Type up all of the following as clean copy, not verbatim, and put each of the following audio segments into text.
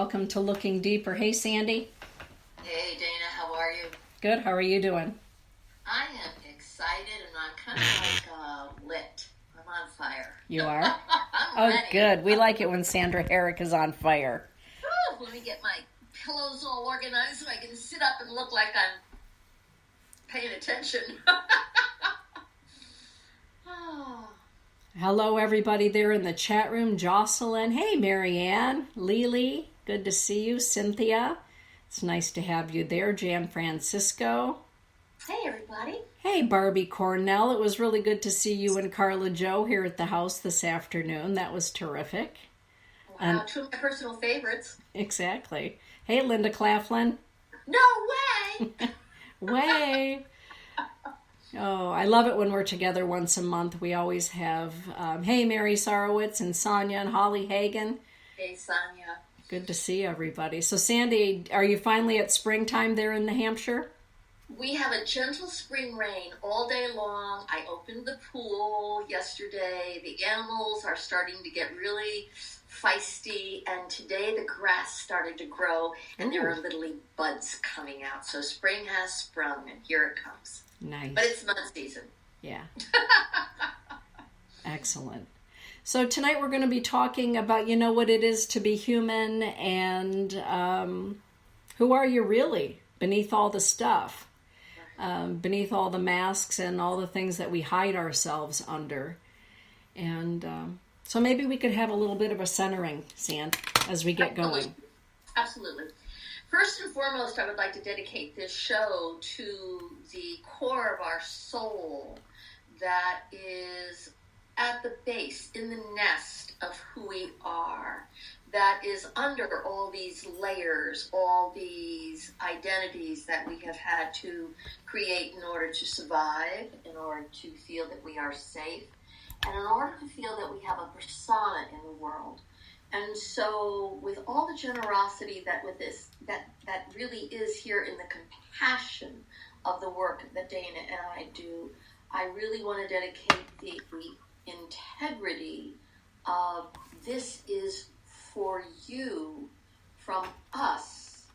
welcome to Looking Deeper. Hey, Sandy. Hey, Dana, how are you? Good. How are you doing? I am excited and I'm kind of lit. I'm on fire. You are? I'm ready. Good. We like it when Sandra Herrick is on fire. Whew, let me get my pillows all organized so I can sit up and look like I'm paying attention. Hello, everybody there in the chat room. Jocelyn. Hey, Marianne. Lily. Good to see you. Cynthia. It's nice to have you there. Jan Francisco. Hey, everybody. Hey, Barbie Cornell. It was really good to see you and Carla Joe here at the house this afternoon. That was terrific. Wow, two of my personal favorites. Exactly. Hey, Linda Claflin. No way! Way. Oh, I love it when we're together once a month. We always have, hey, Mary Sarowitz and Sonia and Holly Hagen. Hey, Sonia. Good to see everybody. So, Sandy, are you finally at springtime there in New Hampshire? We have a gentle spring rain all day long. I opened the pool yesterday. The animals are starting to get really feisty, and today the grass started to grow, and there are little buds coming out. So spring has sprung, and here it comes. Nice. But it's mud season. Yeah. Excellent. So tonight we're going to be talking about, what it is to be human and who are you really beneath all the stuff, beneath all the masks and all the things that we hide ourselves under. And so maybe we could have a little bit of a centering, Sand, as we get going. Absolutely. First and foremost, I would like to dedicate this show to the core of our soul that is at the base, in the nest of who we are, that is under all these layers, all these identities that we have had to create in order to survive, in order to feel that we are safe, and in order to feel that we have a persona in the world. And so with all the generosity that really is here in the compassion of the work that Dana and I do, I really want to dedicate the integrity of this is for you from us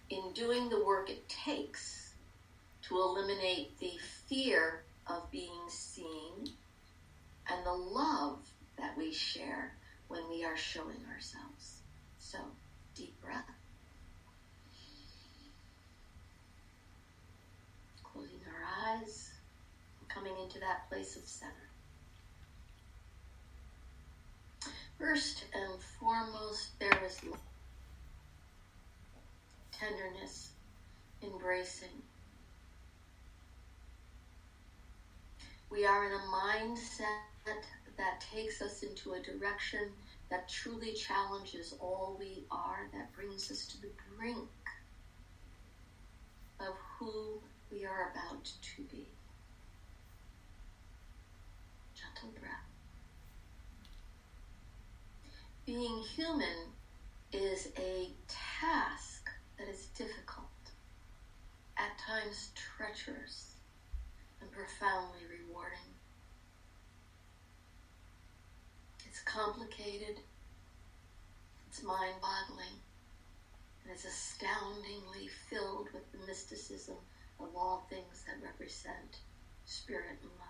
in doing the work it takes to eliminate the fear of being seen and the love that we share when we are showing ourselves. So, deep breath. Closing our eyes, coming into that place of center. First and foremost, there is love, tenderness, embracing. We are in a mindset that takes us into a direction that truly challenges all we are, that brings us to the brink of who we are about to be. Gentle breath. Being human is a task that is difficult, at times treacherous, and profoundly rewarding. It's complicated, it's mind-boggling, and it's astoundingly filled with the mysticism of all things that represent spirit and love.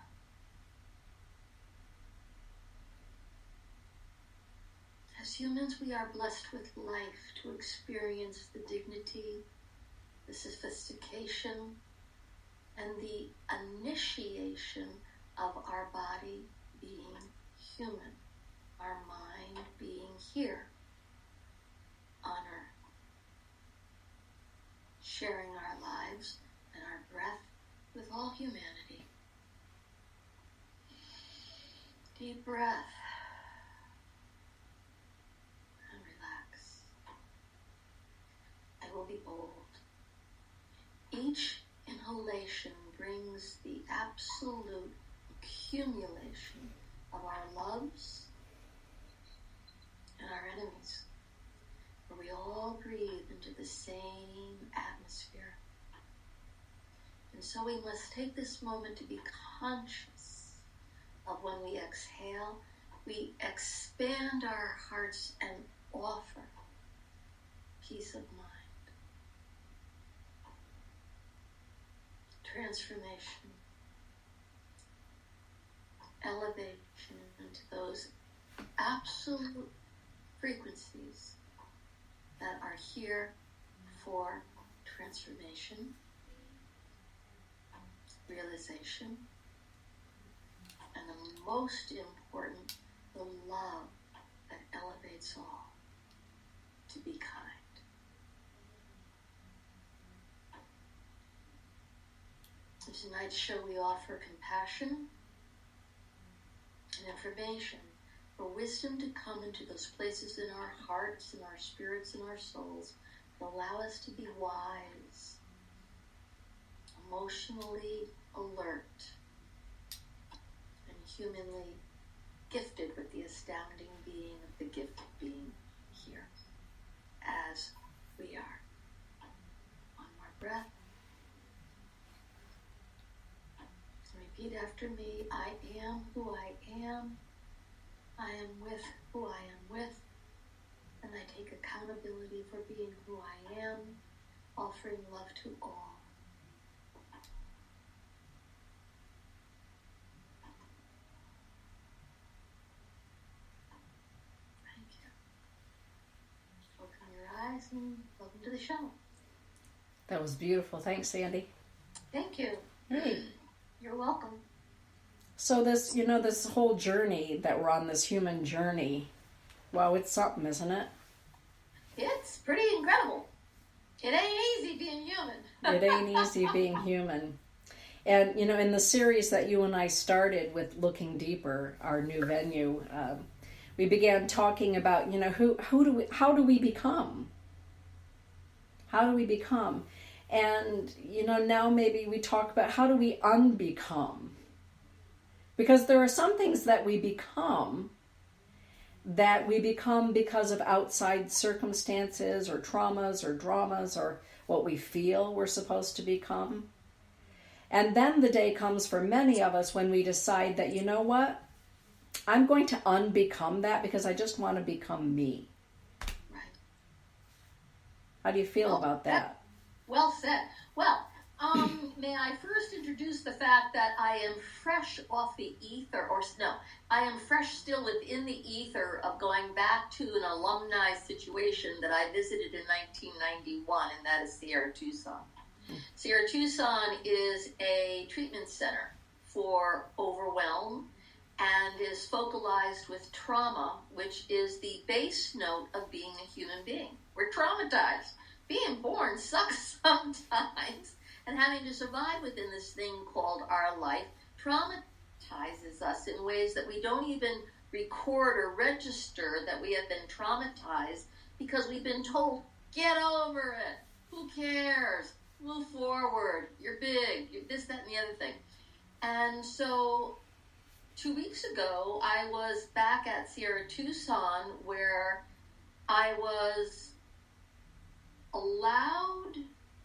As humans, we are blessed with life to experience the dignity, the sophistication, and the initiation of our body being human, our mind being here on earth, sharing our lives and our breath with all humanity. Deep breath. I will be bold. Each inhalation brings the absolute accumulation of our loves and our enemies, where we all breathe into the same atmosphere. And so we must take this moment to be conscious of when we exhale, we expand our hearts and offer peace of mind, transformation, elevation into those absolute frequencies that are here for transformation, realization, and the most important, the love that elevates all, to be kind. In tonight's show, we offer compassion and information for wisdom to come into those places in our hearts, in our spirits, in our souls, that allow us to be wise, emotionally alert, and humanly gifted with the astounding being of the gift of being here, as we are. One more breath. Repeat after me. I am who I am. I am with who I am with. And I take accountability for being who I am, offering love to all. Thank you. Open your eyes and welcome to the show. That was beautiful. Thanks, Sandy. Thank you. Hey. You're welcome. So this, this whole journey that we're on, this human journey, wow, it's something, isn't it? It's pretty incredible. It ain't easy being human. It ain't easy being human. And, in the series that you and I started with Looking Deeper, our new venue, we began talking about, how do we become? How do we become? And, now maybe we talk about how do we unbecome? Because there are some things that we become because of outside circumstances or traumas or dramas or what we feel we're supposed to become. And then the day comes for many of us when we decide that, you know what? I'm going to unbecome that because I just want to become me. Right. How do you feel about that? Well said. Well, may I first introduce the fact that I am fresh off the ether, I am fresh still within the ether of going back to an alumni situation that I visited in 1991, and that is Sierra Tucson. Sierra Tucson is a treatment center for overwhelm and is focalized with trauma, which is the base note of being a human being. We're traumatized. Being born sucks sometimes, and having to survive within this thing called our life traumatizes us in ways that we don't even record or register that we have been traumatized because we've been told, get over it, who cares, move forward, you're big, you're this, that, and the other thing. And so 2 weeks ago, I was back at Sierra Tucson where I was allowed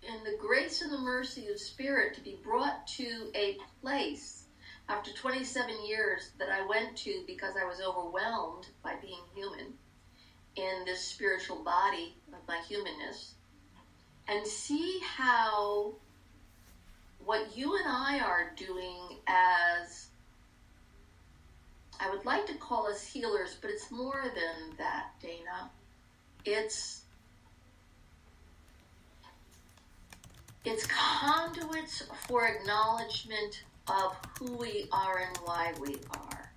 in the grace and the mercy of Spirit to be brought to a place after 27 years that I went to because I was overwhelmed by being human in this spiritual body of my humanness, and see how what you and I are doing as, I would like to call us healers, but it's more than that, Dana. It's conduits for acknowledgement of who we are and why we are.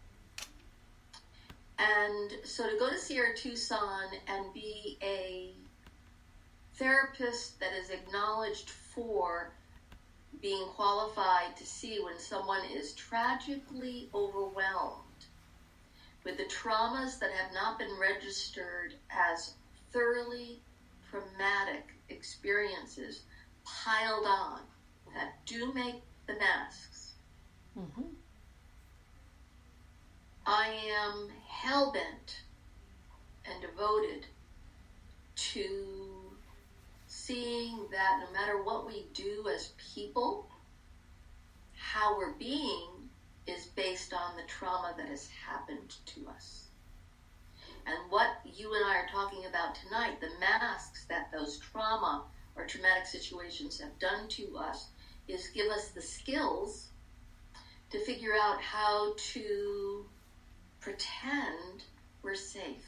And so to go to Sierra Tucson and be a therapist that is acknowledged for being qualified to see when someone is tragically overwhelmed with the traumas that have not been registered as thoroughly traumatic experiences piled on that do make the masks. Mm-hmm. I am hell-bent and devoted to seeing that no matter what we do as people, how we're being is based on the trauma that has happened to us. And what you and I are talking about tonight, the masks that those trauma or traumatic situations have done to us, is give us the skills to figure out how to pretend we're safe.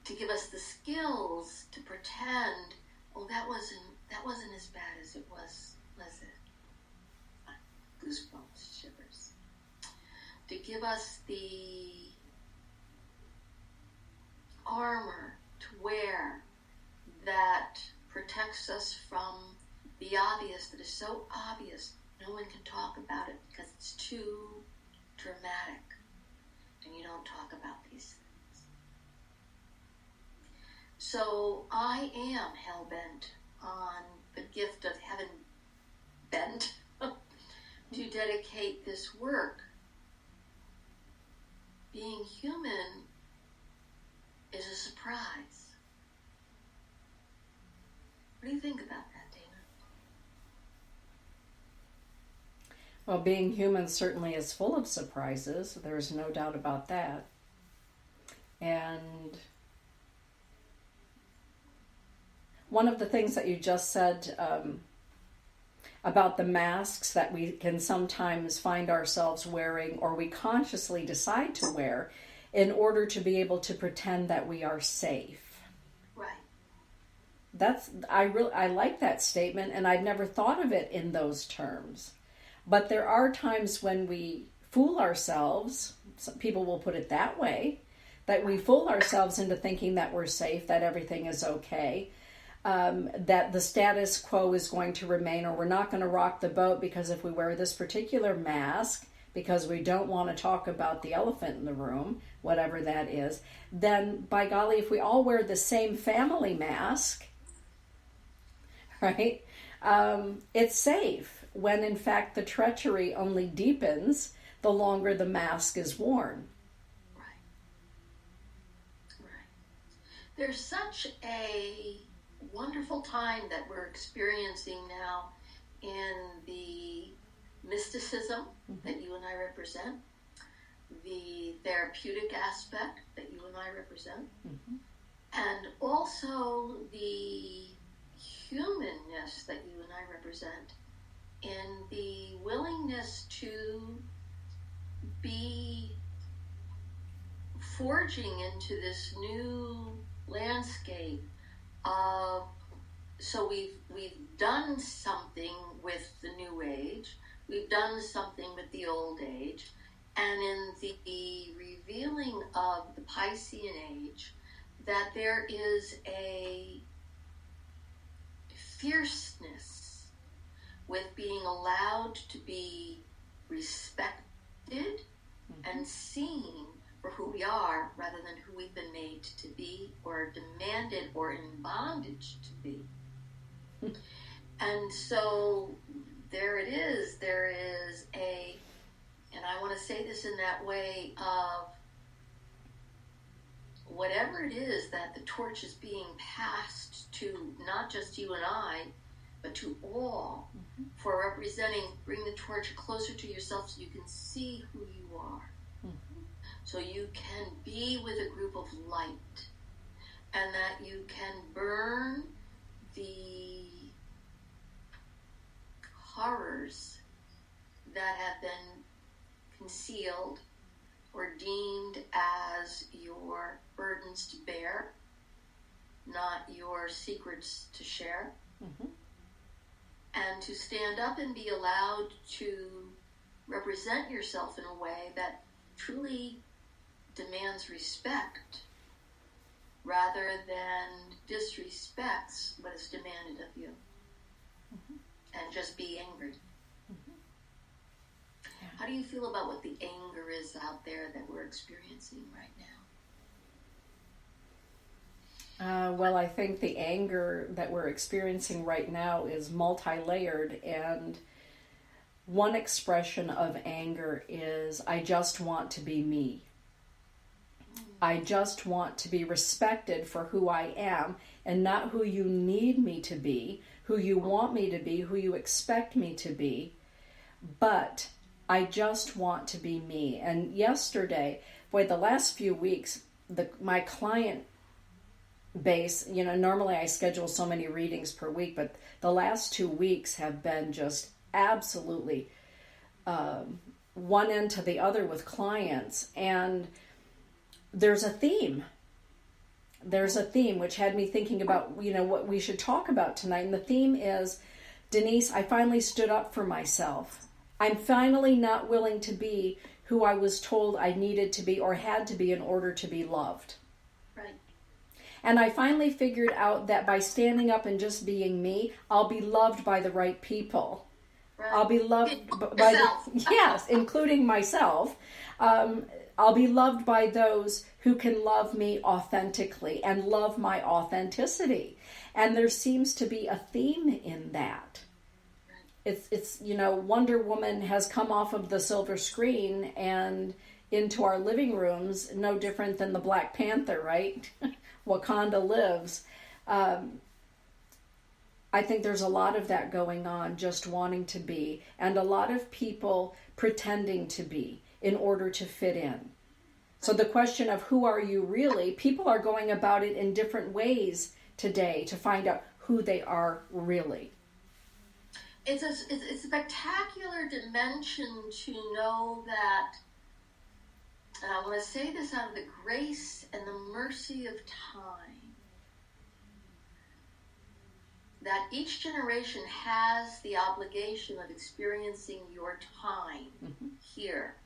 To give us the skills to pretend, oh, that wasn't as bad as it was it? Goosebumps, shivers. To give us the armor to wear that protects us from the obvious, that is so obvious no one can talk about it because it's too dramatic, and you don't talk about these things. So I am hell-bent on the gift of heaven bent to dedicate this work. Being human is a surprise. What do you think about that, Dana? Well, being human certainly is full of surprises. There's no doubt about that. And one of the things that you just said about the masks that we can sometimes find ourselves wearing, or we consciously decide to wear, in order to be able to pretend that we are safe. Right. I like that statement, and I'd never thought of it in those terms. But there are times when we fool ourselves, some people will put it that way, that we fool ourselves into thinking that we're safe, that everything is okay, that the status quo is going to remain, or we're not going to rock the boat because if we wear this particular mask, because we don't want to talk about the elephant in the room, whatever that is, then by golly, if we all wear the same family mask, right, it's safe, when in fact the treachery only deepens the longer the mask is worn. Right. Right. There's such a wonderful time that we're experiencing now in the mysticism that you and I represent, the therapeutic aspect that you and I represent, and also the humanness that you and I represent, in the willingness to be forging into this new landscape of, so we've done something with the new age, we've done something with the old age, and in the revealing of the Piscean age, that there is a fierceness with being allowed to be respected and seen for who we are rather than who we've been made to be or demanded or in bondage to be. And so there it is. There is and I want to say this in that way of whatever it is that the torch is being passed to not just you and I, but to all, for representing, bring the torch closer to yourself so you can see who you are. So you can be with a group of light, and that you can burn the horrors that have been concealed or deemed as your burdens to bear, not your secrets to share. And to stand up and be allowed to represent yourself in a way that truly demands respect rather than disrespects what is demanded of you. And just be angry. How do you feel about what the anger is out there that we're experiencing right now? Well, I think the anger that we're experiencing right now is multi-layered, and one expression of anger is, I just want to be me. I just want to be respected for who I am and not who you need me to be, who you want me to be, who you expect me to be, but I just want to be me. And yesterday, Boy, the last few weeks, my client base, normally I schedule so many readings per week, but the last 2 weeks have been just absolutely one end to the other with clients. And there's a theme. There's a theme which had me thinking about, what we should talk about tonight. And the theme is, Denise, I finally stood up for myself. I'm finally not willing to be who I was told I needed to be or had to be in order to be loved. Right. And I finally figured out that by standing up and just being me, I'll be loved by the right people. Right. I'll be loved by yes, including myself. I'll be loved by those who can love me authentically and love my authenticity. And there seems to be a theme in that. It's Wonder Woman has come off of the silver screen and into our living rooms, no different than the Black Panther, right? Wakanda lives. I think there's a lot of that going on, just wanting to be, and a lot of people pretending to be in order to fit in. So the question of who are you really, people are going about it in different ways today to find out who they are really. It's a spectacular dimension to know that, and I want to say this out of the grace and the mercy of time, that each generation has the obligation of experiencing your time here.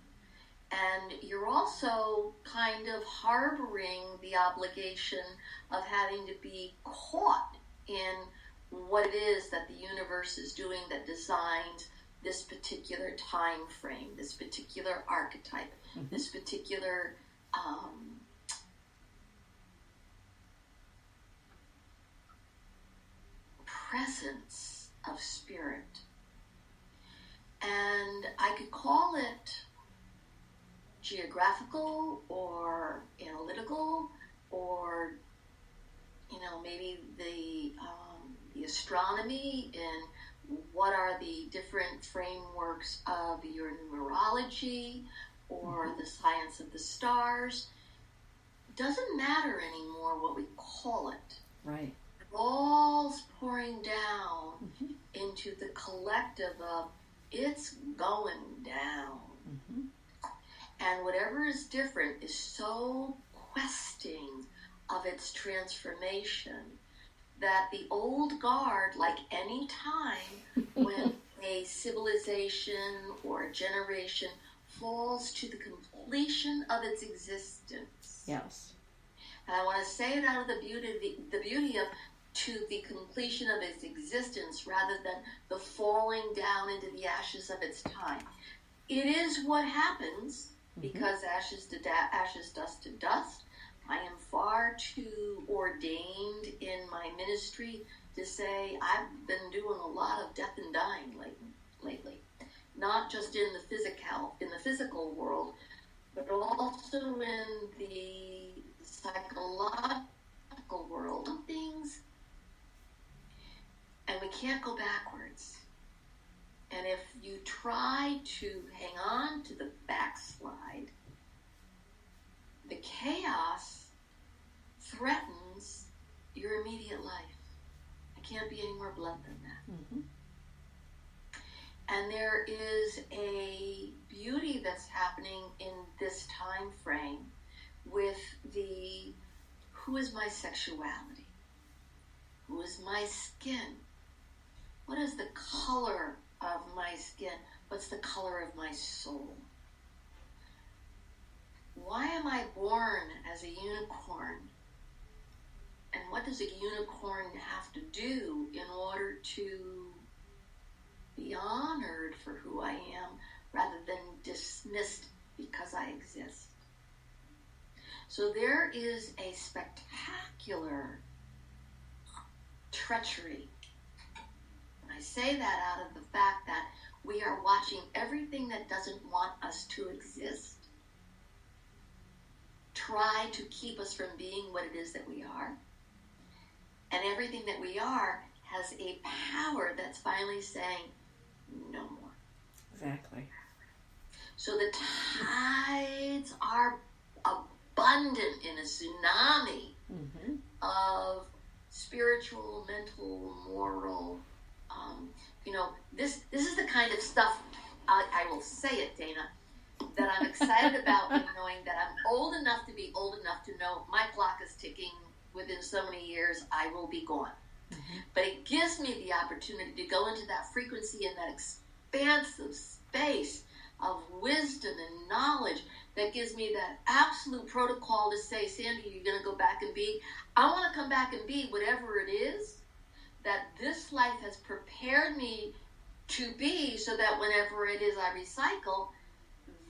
And you're also kind of harboring the obligation of having to be caught in what it is that the universe is doing that designed this particular time frame, this particular archetype, this particular presence of spirit. And I could call it geographical or analytical, or maybe the astronomy and what are the different frameworks of your numerology or the science of the stars. It doesn't matter anymore what we call it. Right. It all's pouring down into the collective of it's going down. And whatever is different is so questing of its transformation that the old guard, like any time when a civilization or a generation falls to the completion of its existence. Yes. And I want to say it out of the beauty of to the completion of its existence rather than the falling down into the ashes of its time. It is what happens. Because ashes, dust to dust. I am far too ordained in my ministry to say I've been doing a lot of death and dying lately. Not just in the physical world, but also in the psychological world. Things, and we can't go backwards. And if you try to hang on to the backslide, the chaos threatens your immediate life. It can't be any more blunt than that. And there is a beauty that's happening in this time frame with the who is my sexuality? Who is my skin? What is the color of my skin? What's the color of my soul? Why am I born as a unicorn? And what does a unicorn have to do in order to be honored for who I am rather than dismissed because I exist? So there is a spectacular treachery. I say that out of the fact that we are watching everything that doesn't want us to exist try to keep us from being what it is that we are. And everything that we are has a power that's finally saying, no more. Exactly. So the tides are abundant in a tsunami of spiritual, mental, moral. This is the kind of stuff, I will say it, Dana, that I'm excited about, in knowing that I'm old enough to be old enough to know my clock is ticking. Within so many years, I will be gone. But it gives me the opportunity to go into that frequency and that expansive space of wisdom and knowledge that gives me that absolute protocol to say, Sandy, you're going to go back and be. I want to come back and be whatever it is that this life has prepared me to be, so that whenever it is I recycle,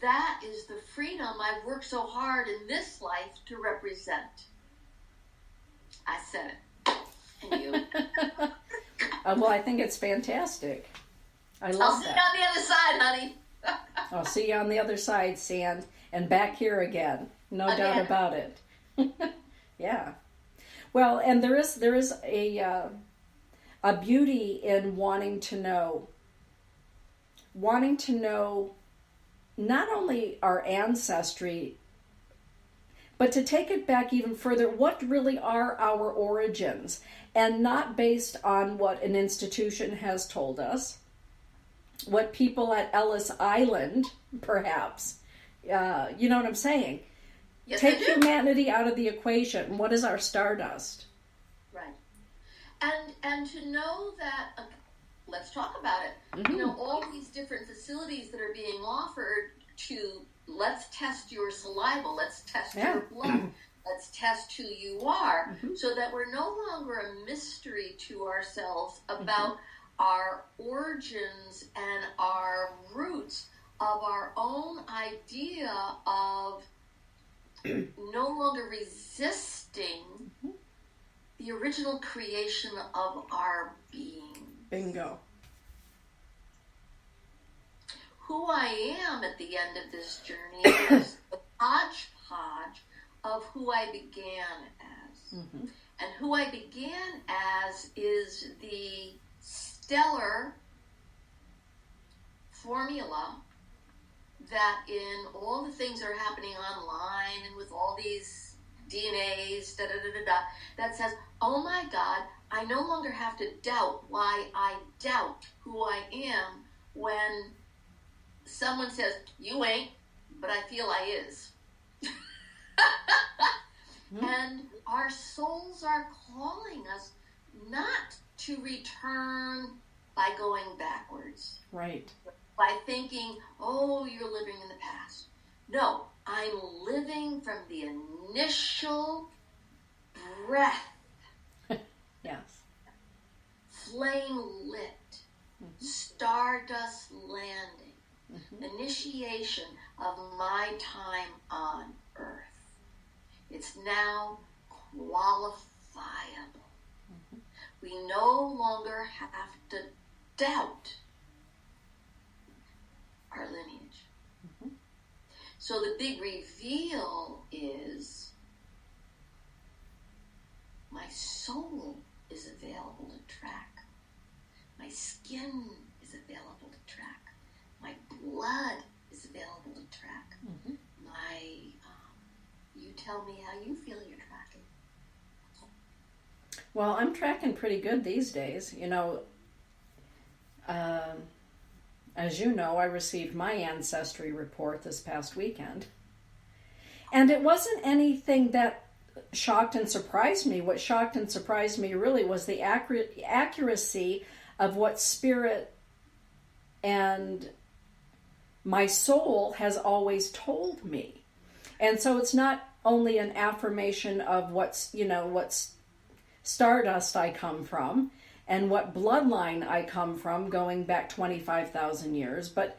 that is the freedom I've worked so hard in this life to represent. I said it. And you? Well, I think it's fantastic. I love I'll see that. you on the other side, honey. I'll see you on the other side, Sand, and back here again. No doubt about it. Yeah. Well, and there is a beauty in wanting to know not only our ancestry, but to take it back even further, what really are our origins, and not based on what an institution has told us, what people at Ellis Island, perhaps, you know what I'm saying? Yes, Take humanity out of the equation. What is our stardust? Right. And to know that, let's talk about it. All these different facilities that are being offered to, let's test your saliva, let's test your blood, let's test who you are, so that we're no longer a mystery to ourselves about our origins and our roots of our own idea of no longer resisting the original creation of our being. Bingo. Who I am at the end of this journey is a hodgepodge of who I began as. And who I began as is the stellar formula that in all the things that are happening online and with all these DNAs, that says, oh my God, I no longer have to doubt why I doubt who I am when someone says, you ain't, but I feel I is. And our souls are calling us not to return by going backwards. Right. By thinking, oh, you're living in the past. No, I'm living from the initial breath. Yes. Flame lit. Stardust landing. Initiation of my time on Earth. It's now qualifiable. We no longer have to doubt our lineage. So the big reveal is my soul is available to track. My skin is available to track. My blood is available to track. You tell me how you feel you're tracking. Well, I'm tracking pretty good these days. As you know, I received my ancestry report this past weekend. And it wasn't anything that shocked and surprised me. What shocked and surprised me really was the accuracy of what spirit and my soul has always told me. And so it's not only an affirmation of what's stardust I come from and what bloodline I come from going back 25,000 years, but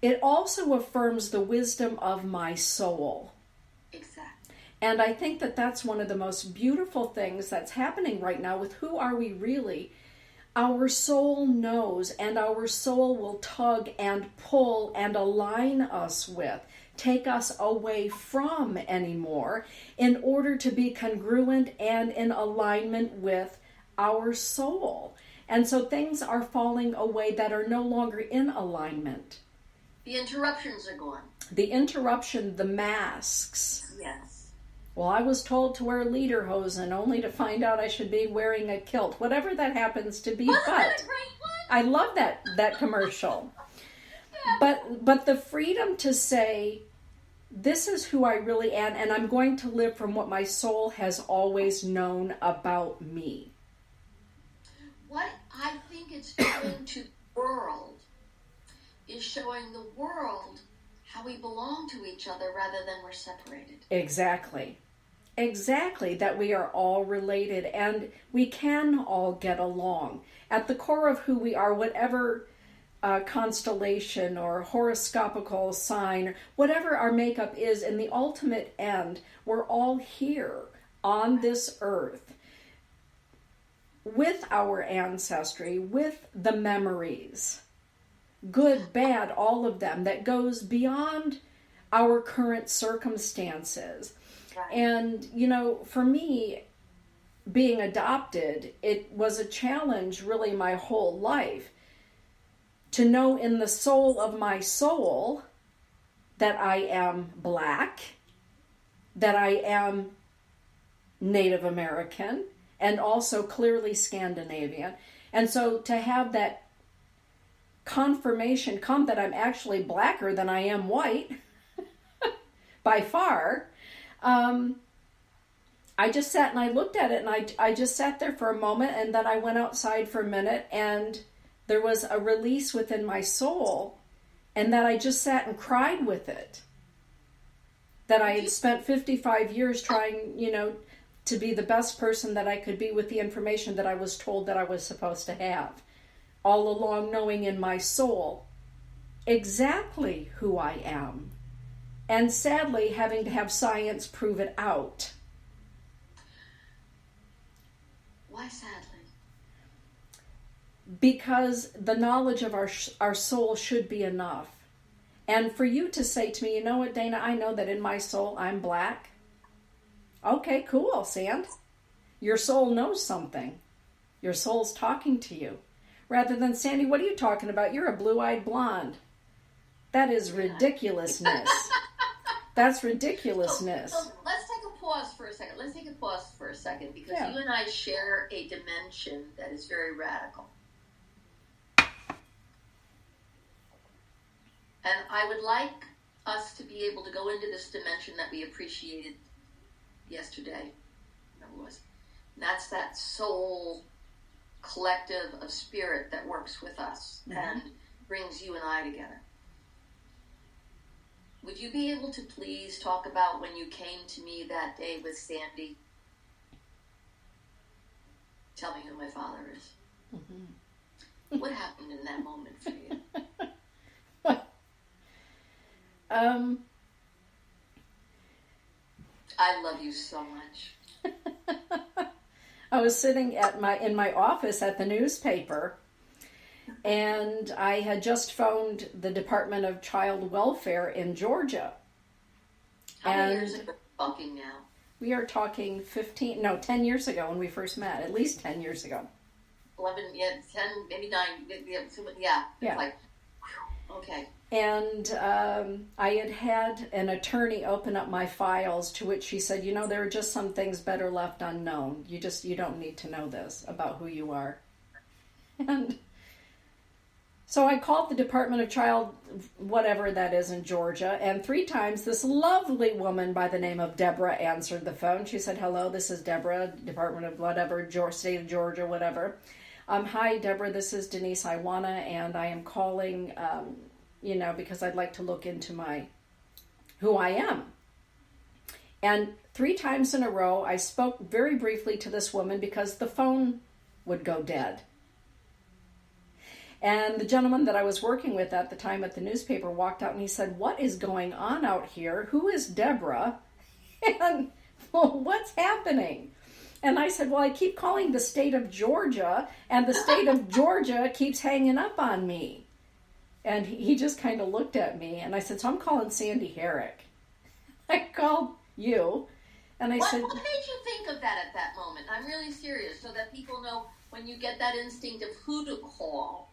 it also affirms the wisdom of my soul. Exactly. And I think that that's one of the most beautiful things that's happening right now with who are we really. Our soul knows, and our soul will tug and pull and align us with, take us away from anymore in order to be congruent and in alignment with our soul. And so things are falling away that are no longer in alignment. The interruptions are gone. The masks. Yes. Well, I was told to wear lederhosen only to find out I should be wearing a kilt, whatever that happens to be. Wasn't But that a great one? I love that commercial. Yeah. But the freedom to say, this is who I really am, and I'm going to live from what my soul has always known about me. What I think it's doing to the world is showing the world how we belong to each other rather than we're separated. Exactly, that we are all related and we can all get along. At the core of who we are, whatever constellation or horoscopical sign, whatever our makeup is, in the ultimate end, we're all here on this earth with our ancestry, with the memories, good, bad, all of them, that goes beyond our current circumstances. Right. And, you know, for me, being adopted, it was a challenge really my whole life to know in the soul of my soul that I am Black, that I am Native American, and also clearly Scandinavian. And so to have that confirmation come that I'm actually blacker than I am white, by far, I just sat and I looked at it, and I just sat there for a moment, and then I went outside for a minute, and there was a release within my soul, and that I just sat and cried with it. That I had spent 55 years trying, you know, to be the best person that I could be with the information that I was told that I was supposed to have. All along knowing in my soul exactly who I am. And sadly, having to have science prove it out. Why sadly? Because the knowledge of our soul should be enough. And for you to say to me, you know what, Dana, I know that in my soul I'm Black. Okay, cool, Sand. Your soul knows something. Your soul's talking to you. Rather than, Sandy, what are you talking about? You're a blue-eyed blonde. That is ridiculousness. That's ridiculousness. So let's take a pause for a second. Because Yeah. you and I share a dimension that is very radical. And I would like us to be able to go into this dimension that we appreciated yesterday. And that's that soul collective of spirit that works with us and brings you and I together. Would you be able to please talk about when you came to me that day with Sandy? Tell me who my father is. Mm-hmm. What happened in that moment for you? I love you so much. I was sitting in my office at the newspaper, and I had just phoned the Department of Child Welfare in Georgia. How many years ago are we talking now? We are talking 10 years ago when we first met, at least 10 years ago. 11, yeah, 10, maybe 9, yeah. Yeah. Like, okay. And I had an attorney open up my files, to which she said, you know, there are just some things better left unknown. You don't need to know this about who you are. And so I called the Department of Child, whatever that is in Georgia, and 3 times this lovely woman by the name of Deborah answered the phone. She said, hello, this is Deborah, Department of whatever, State of Georgia, whatever. Hi, Deborah, this is Denise Iwana, and I am calling, because I'd like to look into who I am. And 3 times in a row, I spoke very briefly to this woman because the phone would go dead. And the gentleman that I was working with at the time at the newspaper walked out and he said, what is going on out here? Who is Deborah? And what's happening? And I said, well, I keep calling the state of Georgia, and the state of Georgia keeps hanging up on me. And he just kind of looked at me, and I said, so I'm calling Sandy Herrick. I called you, and I said... What made you think of that at that moment? I'm really serious, so that people know when you get that instinct of who to call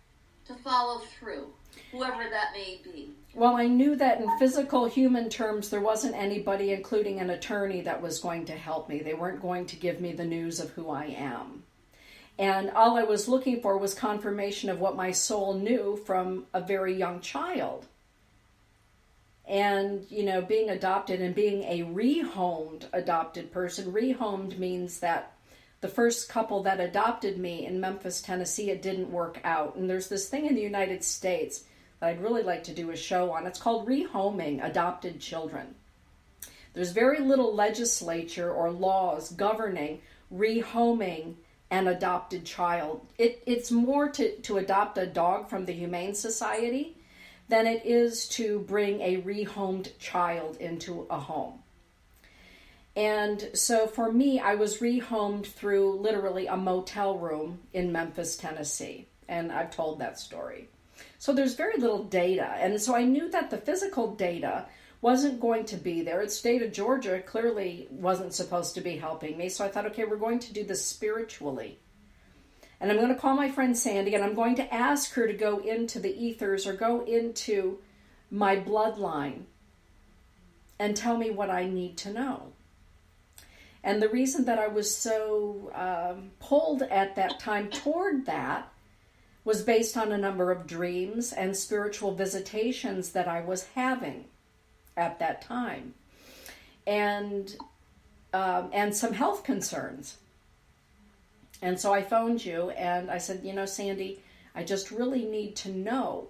to follow through, whoever that may be. Well, I knew that in physical human terms, there wasn't anybody, including an attorney, that was going to help me. They weren't going to give me the news of who I am. And all I was looking for was confirmation of what my soul knew from a very young child. And, you know, being adopted and being a rehomed adopted person, rehomed means that the first couple that adopted me in Memphis, Tennessee, it didn't work out. And there's this thing in the United States that I'd really like to do a show on. It's called rehoming adopted children. There's very little legislature or laws governing rehoming an adopted child. It's more to adopt a dog from the Humane Society than it is to bring a rehomed child into a home. And so for me, I was rehomed through literally a motel room in Memphis, Tennessee. And I've told that story. So there's very little data. And so I knew that the physical data wasn't going to be there. The state of Georgia clearly wasn't supposed to be helping me. So I thought, okay, we're going to do this spiritually. And I'm going to call my friend Sandy, and I'm going to ask her to go into the ethers or go into my bloodline and tell me what I need to know. And the reason that I was so pulled at that time toward that was based on a number of dreams and spiritual visitations that I was having at that time, and some health concerns. And so I phoned you and I said, you know, Sandy, I just really need to know.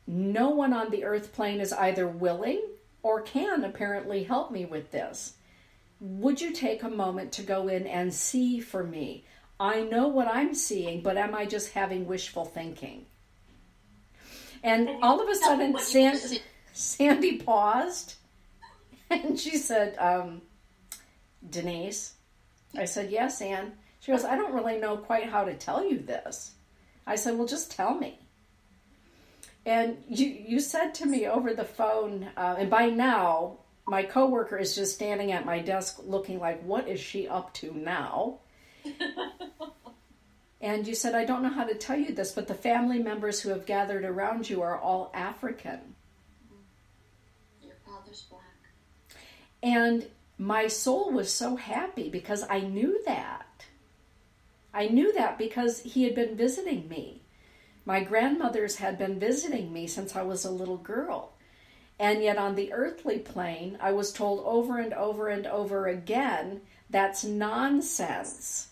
No one on the earth plane is either willing or can apparently help me with this. Would you take a moment to go in and see for me? I know what I'm seeing, but am I just having wishful thinking? And all of a sudden, Sandy paused, and she said, Denise. I said, yes, Ann. She goes, I don't really know quite how to tell you this. I said, well, just tell me. And you said to me over the phone, and by now, my coworker is just standing at my desk looking like, what is she up to now? And you said, I don't know how to tell you this, but the family members who have gathered around you are all African. Your father's black. And my soul was so happy because I knew that. I knew that because he had been visiting me. My grandmothers had been visiting me since I was a little girl. And yet on the earthly plane, I was told over and over and over again, that's nonsense.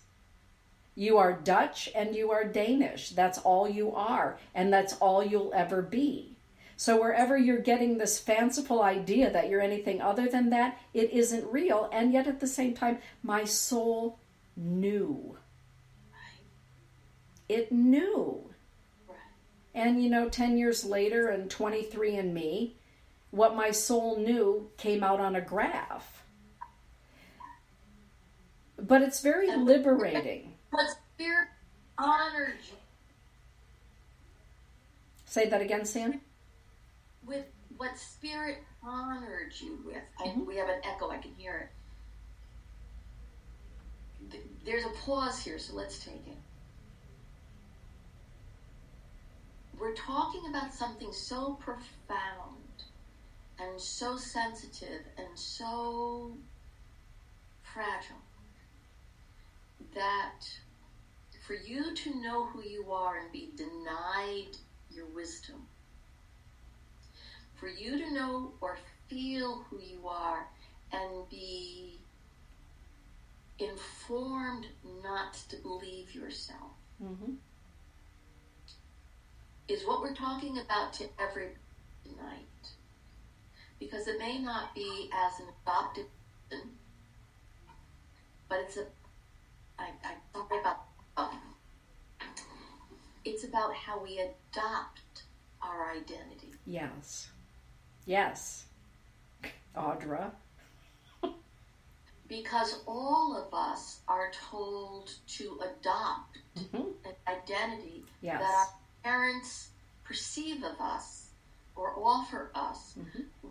You are Dutch and you are Danish. That's all you are. And that's all you'll ever be. So wherever you're getting this fanciful idea that you're anything other than that, it isn't real. And yet at the same time, my soul knew. It knew. And, you know, 10 years later and 23andMe, what my soul knew came out on a graph. But it's very liberating. But Spirit honored you. Say that again, Sam? With what Spirit honored you with. We have an echo, I can hear it. There's a pause here, so let's take it. We're talking about something so profound and so sensitive and so fragile that for you to know who you are and be denied your wisdom, for you to know or feel who you are and be informed not to believe yourself, is what we're talking about to every night. Because it may not be as an adopted person, but I'm sorry about it's about how we adopt our identity. Yes. Yes. Audra. Because all of us are told to adopt an identity that our parents perceive of us or offer us,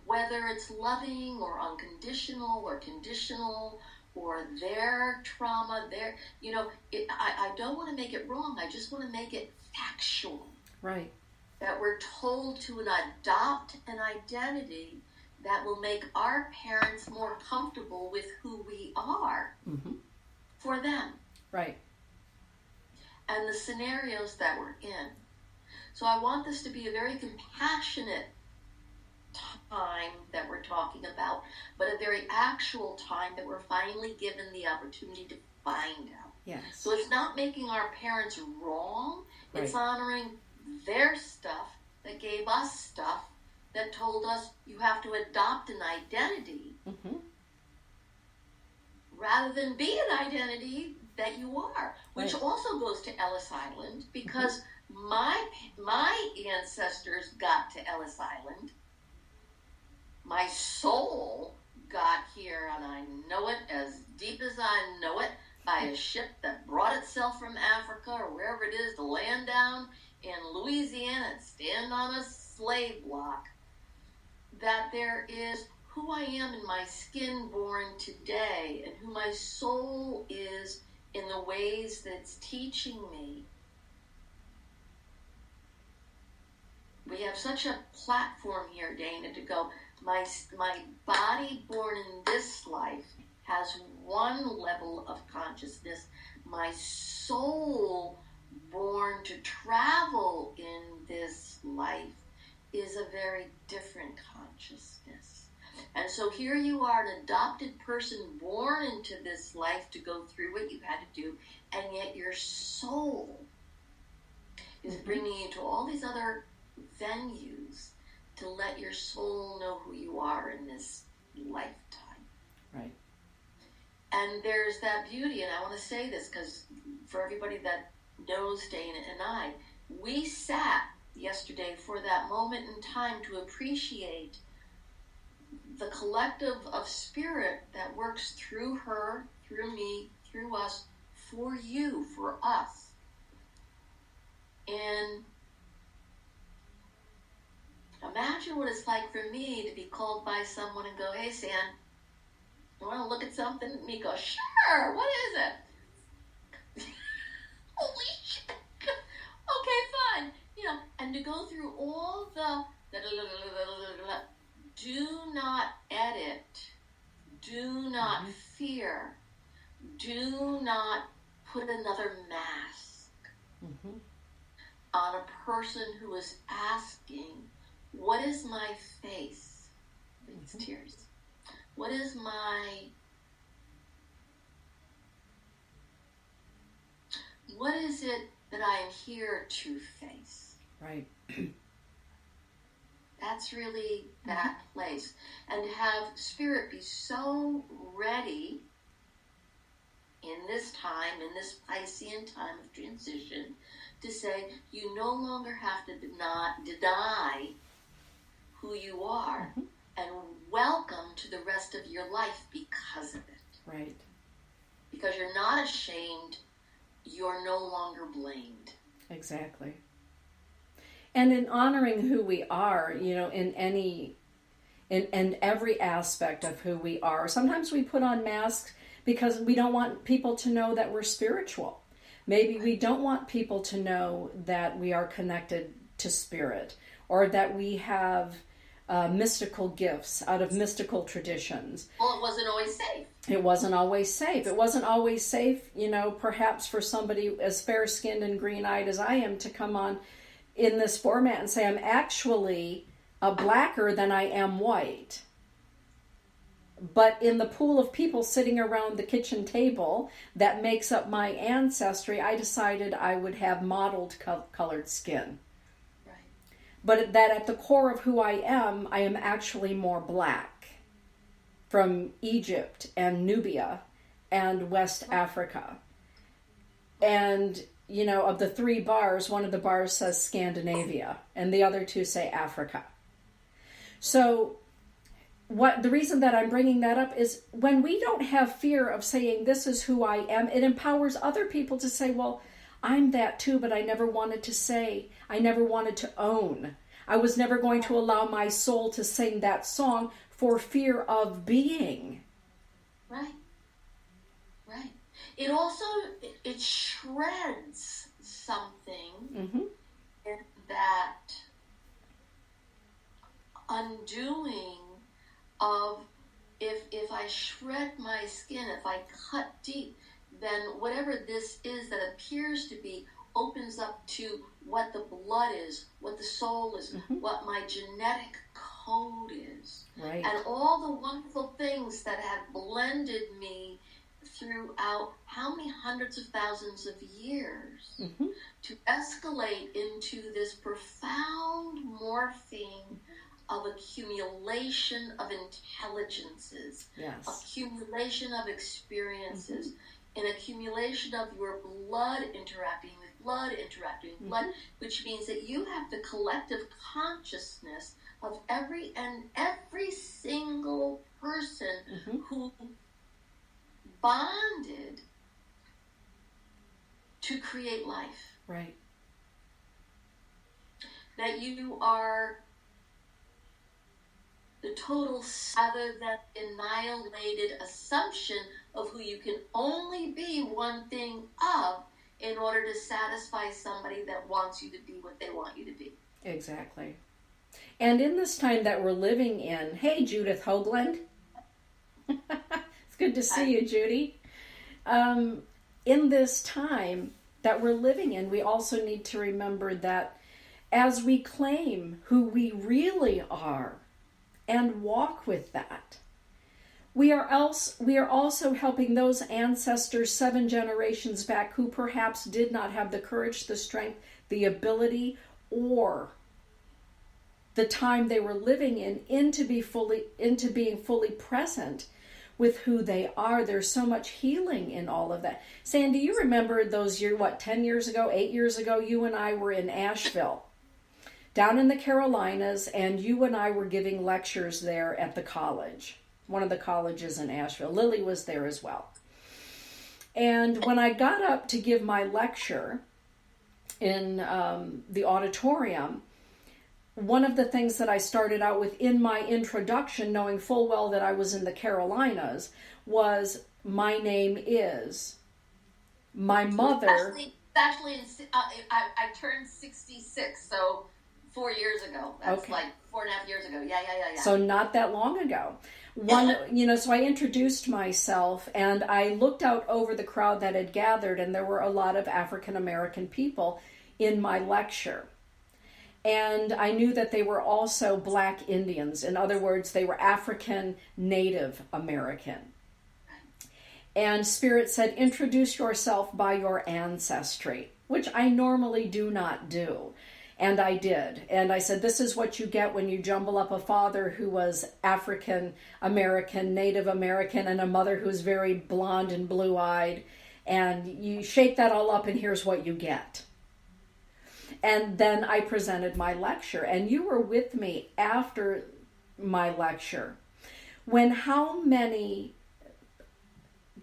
whether it's loving or unconditional or conditional or their trauma, I don't want to make it wrong. I just want to make it factual. Right. That we're told to adopt an identity that will make our parents more comfortable with who we are for them. Right. And the scenarios that we're in. So I want this to be a very compassionate time that we're talking about, but a very actual time that we're finally given the opportunity to find out. Yes. So it's not making our parents wrong. Right. It's honoring their stuff that gave us stuff that told us you have to adopt an identity rather than be an identity that you are, which also goes to Ellis Island, because my ancestors got to Ellis Island. My soul got here, and I know it as deep as I know it, by a ship that brought itself from Africa or wherever it is to land down in Louisiana and stand on a slave block. That there is who I am in my skin born today, and who my soul is in the ways that's teaching me. We have such a platform here, Dana, to go, my body born in this life has one level of consciousness. My soul born to travel in this life is a very different consciousness. And so here you are, an adopted person born into this life to go through what you had to do, and yet your soul is bringing you to all these other venues to let your soul know who you are in this lifetime. Right. And there's that beauty, and I want to say this because for everybody that knows Dana and I, we sat yesterday for that moment in time to appreciate the collective of spirit that works through her, through me, through us, for you, for us. And imagine what it's like for me to be called by someone and go, "Hey, San, you want to look at something?" And me go, "Sure, what is it?" Holy shit. Okay, fine. You know, and to go through all the do not edit, do not fear, do not put another mask on a person who is asking, what is my face? It's tears. What is it that I am here to face? Right. That's really that place. And to have spirit be so ready in this time, in this Piscean time of transition, to say, you no longer have to deny who you are, and welcome to the rest of your life because of it. Right. Because you're not ashamed, you're no longer blamed. Exactly. And in honoring who we are, you know, in every aspect of who we are, sometimes we put on masks because we don't want people to know that we're spiritual. Maybe we don't want people to know that we are connected to spirit, or that we have mystical gifts out of mystical traditions. Well, it wasn't always safe. It wasn't always safe. It wasn't always safe, you know, perhaps for somebody as fair-skinned and green-eyed as I am to come on in this format and say, I'm actually blacker than I am white. But in the pool of people sitting around the kitchen table that makes up my ancestry, I decided I would have mottled colored skin. Right. But that at the core of who I am actually more black, from Egypt and Nubia and West Africa. And, you know, of the 3 bars, one of the bars says Scandinavia, and the other 2 say Africa. So the reason that I'm bringing that up is when we don't have fear of saying this is who I am, it empowers other people to say, well, I'm that too, but I never wanted to say, I never wanted to own. I was never going to allow my soul to sing that song for fear of being. Right. Right. It also, it shreds something in that shred my skin, if I cut deep, then whatever this is that appears to be opens up to what the blood is, what the soul is, what my genetic code is. Right. And all the wonderful things that have blended me throughout how many hundreds of thousands of years to escalate into this profound morphing of accumulation of intelligences, accumulation of experiences, an accumulation of your blood interacting with blood, blood, which means that you have the collective consciousness of every single person who bonded to create life. Right. That you are the total, rather than annihilated assumption of who you can only be one thing of in order to satisfy somebody that wants you to be what they want you to be. Exactly. And in this time that we're living in, hey, Judith Hoagland. It's good to see you, Judy. In this time that we're living in, we also need to remember that as we claim who we really are and walk with that, we are also helping those ancestors 7 generations back who perhaps did not have the courage, the strength, the ability, or the time they were living in into being fully present with who they are. There's so much healing in all of that. Sandy, you remember those 10 years ago, 8 years ago, you and I were in Asheville, down in the Carolinas, and you and I were giving lectures there at the college, one of the colleges in Asheville. Lily was there as well. And when I got up to give my lecture in the auditorium, one of the things that I started out with in my introduction, knowing full well that I was in the Carolinas, was my name is. My mother... Actually, I turned 66, so 4 years ago. That's like 4.5 years ago. Yeah. So not that long ago. So I introduced myself, and I looked out over the crowd that had gathered, and there were a lot of African American people in my lecture. And I knew that they were also Black Indians. In other words, they were African Native American. And Spirit said, introduce yourself by your ancestry, which I normally do not do. And I did. And I said, this is what you get when you jumble up a father who was African American, Native American, and a mother who's very blonde and blue-eyed. And you shake that all up, and here's what you get. And then I presented my lecture, and you were with me after my lecture when how many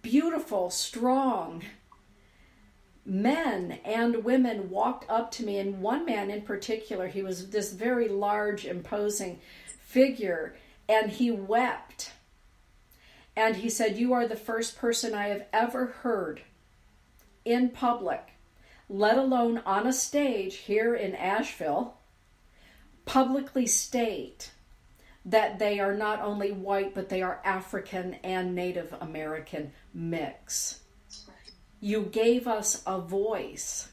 beautiful, strong men and women walked up to me, and one man in particular, he was this very large, imposing figure, and he wept. And he said, you are the first person I have ever heard in public, let alone on a stage here in Asheville, publicly state that they are not only white, but they are African and Native American mix. You gave us a voice.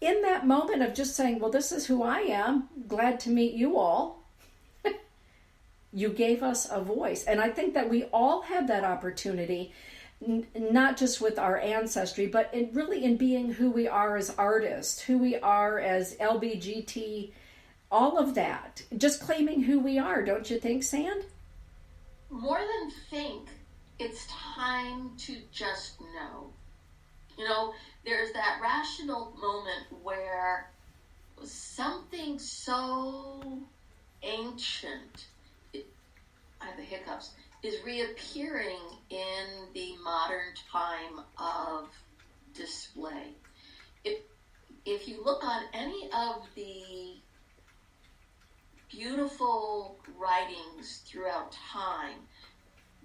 In that moment of just saying, well, this is who I am, glad to meet you all, you gave us a voice. And I think that we all had that opportunity, not just with our ancestry, but really in being who we are as artists, who we are as LBGT, all of that. Just claiming who we are, don't you think, Sand? More than think, it's time to just know. There's that rational moment where something so ancient, I have the hiccups, is reappearing in the modern time of display. If you look on any of the beautiful writings throughout time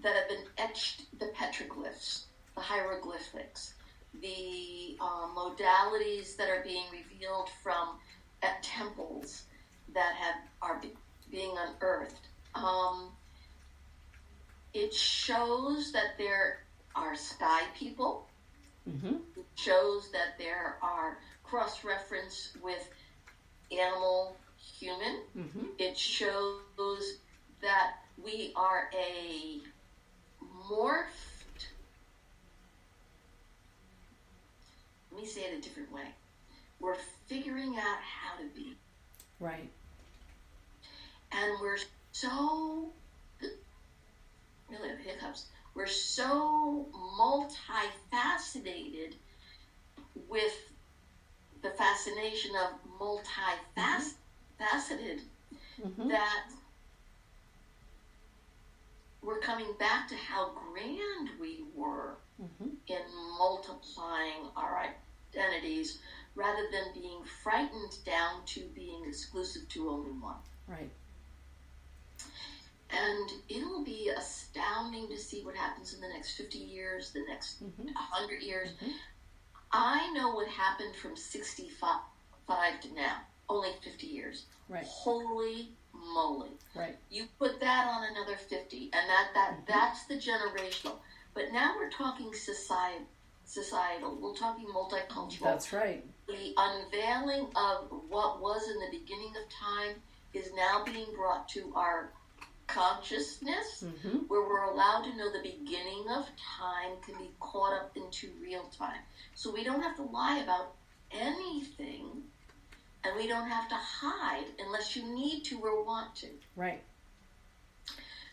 that have been etched, the petroglyphs, the hieroglyphics, the modalities that are being revealed from at temples that are being unearthed, It shows that there are sky people. Mm-hmm. It shows that there are cross-reference with animal, human. Mm-hmm. It shows that we are a morphed, let me say it a different way. We're figuring out how to be. Right. And we're so, really have hiccups, we're so multifaceted with the fascination of multifaceted Mm-hmm. that we're coming back to how grand we were Mm-hmm. in multiplying our identities rather than being frightened down to being exclusive to only one. Right. And it'll be astounding to see what happens in the next 50 years, the next 100 years. Mm-hmm. I know what happened from 65 to now, only 50 years. Right. Holy moly. Right. You put that on another 50, and that's the generational. But now we're talking societal. We're talking multicultural. That's right. The unveiling of what was in the beginning of time is now being brought to our consciousness, Mm-hmm. where we're allowed to know the beginning of time can be caught up into real time. So we don't have to lie about anything, and we don't have to hide unless you need to or want to. Right.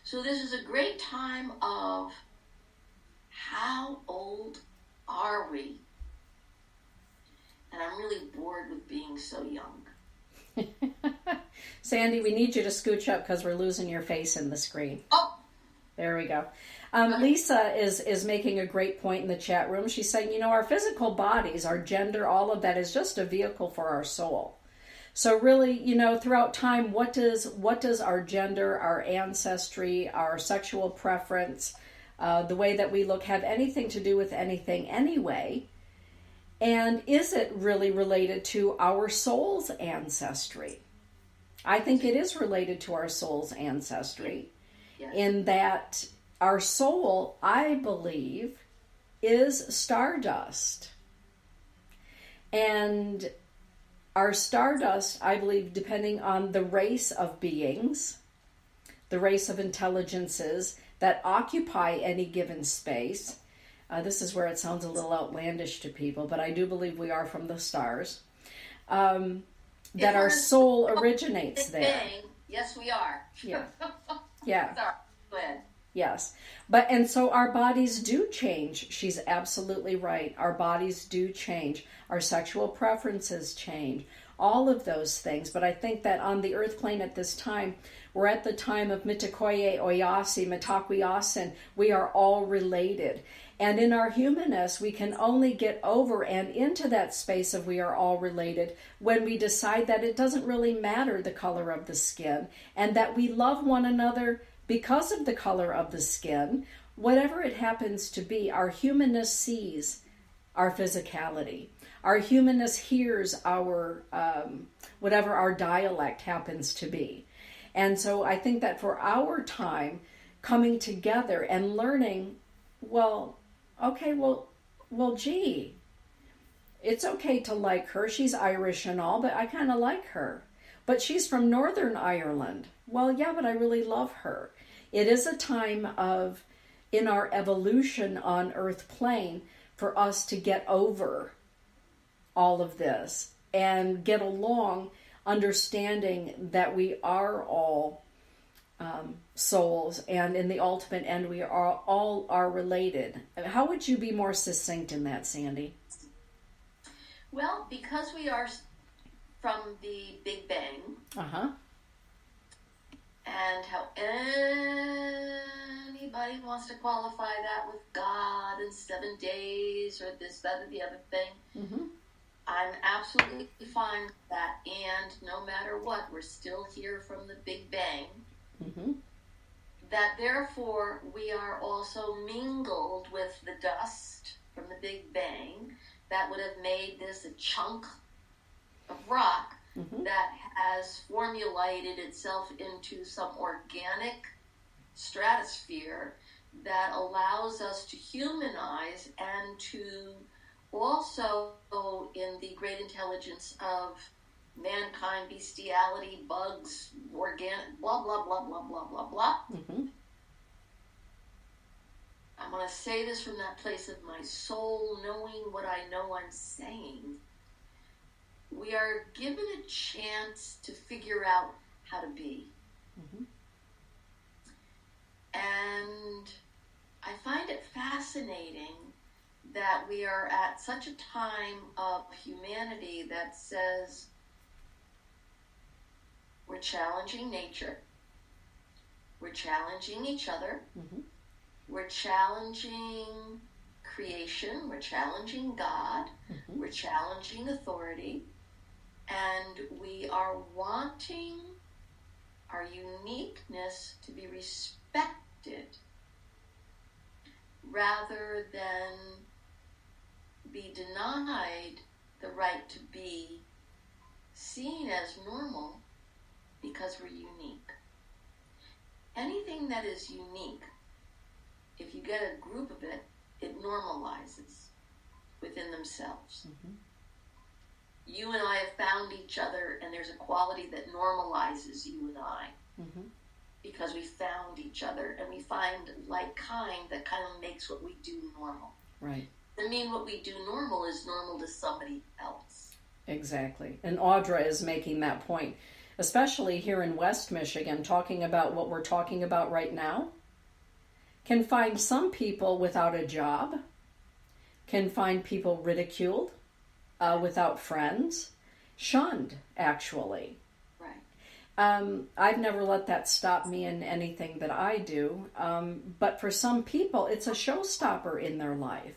So this is a great time of how old are we? And I'm really bored with being so young. Sandy, we need you to scooch up because we're losing your face in the screen. Oh, There we go. Lisa is making a great point in the chat room. She's saying, our physical bodies, our gender, all of that is just a vehicle for our soul. So really, throughout time, what does our gender, our ancestry, our sexual preference, the way that we look have anything to do with anything anyway? And is it really related to our soul's ancestry? I think it is related to our soul's ancestry. yes. In that our soul, I believe, is stardust. And our stardust, I believe, depending on the race of beings, the race of intelligences that occupy any given space, this is where it sounds a little outlandish to people, but I do believe we are from the stars, that our soul originates there. Bang. Yes, we are. Yeah. Yeah. Sorry. Go ahead. Yes. And so our bodies do change. She's absolutely right. Our bodies do change. Our sexual preferences change. All of those things. But I think that on the earth plane at this time, we're at the time of Mitakoye Oyasin, Mitakuyasin. We are all related. And in our humanness, we can only get over and into that space of we are all related when we decide that it doesn't really matter the color of the skin and that we love one another because of the color of the skin. Whatever it happens to be, our humanness sees our physicality. Our humanness hears our, whatever our dialect happens to be. And so I think that for our time, coming together and learning, gee, it's okay to like her. She's Irish and all, but I kind of like her. But she's from Northern Ireland. Well, yeah, but I really love her. It is a time of, in our evolution on Earth plane, for us to get over all of this and get along, understanding that we are all souls, and in the ultimate end, we are all are related. How would you be more succinct in that, Sandy? Well, because we are from the Big Bang, and how anybody wants to qualify that with God and 7 days or this, that, or the other thing, I'm absolutely fine with that. And no matter what, we're still here from the Big Bang. That therefore we are also mingled with the dust from the Big Bang that would have made this a chunk of rock that has formulated itself into some organic stratosphere that allows us to humanize and to also, in the great intelligence of mankind, bestiality, bugs, organic, blah, blah, blah, blah, blah, blah, blah. Mm-hmm. I'm going to say this from that place of my soul, knowing what I know I'm saying. We are given a chance to figure out how to be. Mm-hmm. And I find it fascinating that we are at such a time of humanity that says we're challenging nature, we're challenging each other, Mm-hmm. we're challenging creation, we're challenging God, Mm-hmm. we're challenging authority, and we are wanting our uniqueness to be respected rather than be denied the right to be seen as normal because we're unique. Anything that is unique, if you get a group of it, it normalizes within themselves. Mm-hmm. You and I have found each other, and there's a quality that normalizes you and I. Mm-hmm. Because we found each other, and we find like kind that kind of makes what we do normal. Right. I mean, what we do normal is normal to somebody else. Exactly. And Audra is making that point, especially here in West Michigan, talking about what we're talking about right now. Can find some people without a job, can find people ridiculed, without friends, shunned, actually. I've never let that stop me in anything that I do. But for some people, it's a showstopper in their life.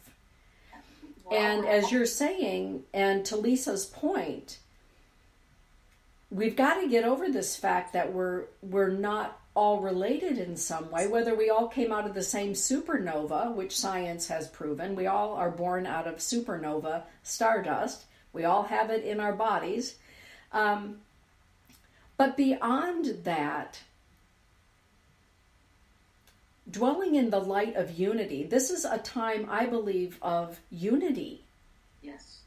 And as you're saying, and to Lisa's point, we've got to get over this fact that we're not all related in some way, whether we all came out of the same supernova, which science has proven. We all are born out of supernova stardust. We all have it in our bodies. But beyond that, dwelling in the light of unity, this is a time, I believe, of unity. Yes.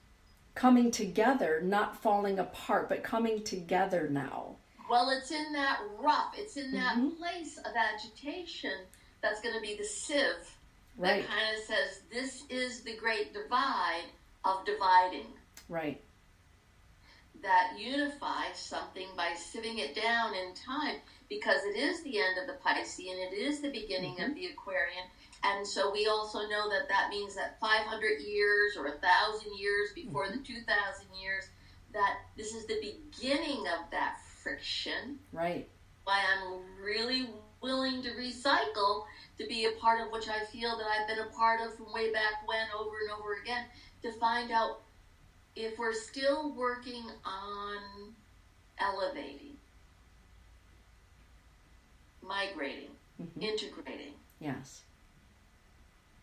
Coming together, not falling apart, but coming together now. Well, it's in that rough, it's in that place of agitation that's going to be the sieve that kind of says, this is the great divide of dividing. Right. That unifies something by sieving it down in time, because it is the end of the Piscean, it is the beginning of the Aquarian, and so we also know that that means that 500 years or 1,000 years before the 2,000 years, that this is the beginning of that friction. Right. Why I'm really willing to recycle, to be a part of which I feel that I've been a part of from way back when, over and over again, to find out if we're still working on elevating, migrating, integrating. Yes.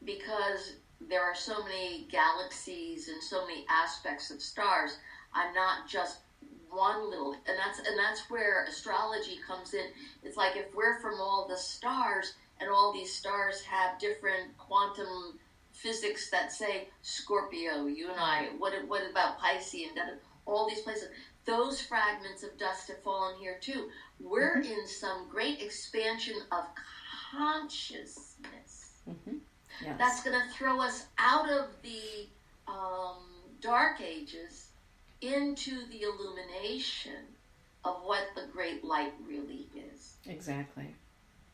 Because there are so many galaxies and so many aspects of stars. I'm not just one little, and that's where astrology comes in. It's like if we're from all the stars, and all these stars have different quantum physics that say Scorpio, you and I, what about Pisces, and all these places. Those fragments of dust have fallen here too. We're in some great expansion of consciousness. Yes. That's going to throw us out of the dark ages into the illumination of what the great light really is. Exactly.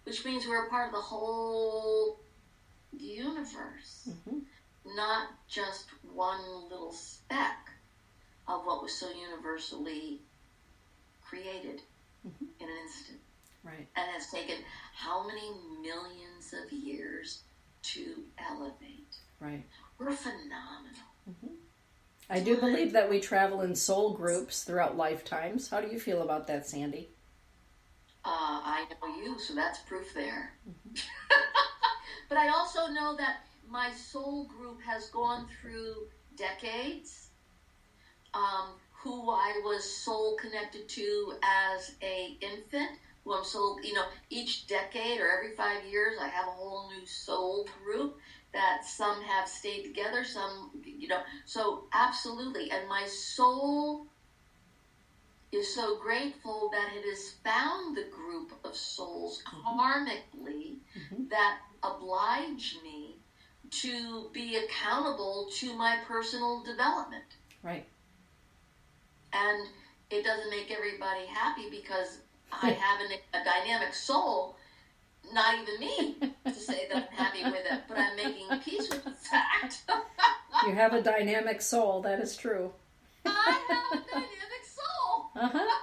Which means we're a part of the whole universe, not just one little speck of what was so universally created in an instant. Right. And has taken how many millions of years to elevate. Right. We're phenomenal. I do believe that we travel in soul groups throughout lifetimes. How do you feel about that, Sandy? I know you, so that's proof there. But I also know that my soul group has gone through decades. Who I was soul connected to as a infant who I'm soul, each decade or every 5 years, I have a whole new soul group that some have stayed together, some, so absolutely. And my soul is so grateful that it has found the group of souls karmically that oblige me to be accountable to my personal development. Right. And it doesn't make everybody happy because I have a dynamic soul, not even me to say that I'm happy with it, but I'm making peace with the fact. You have a dynamic soul, that is true. I have a dynamic soul. Uh-huh.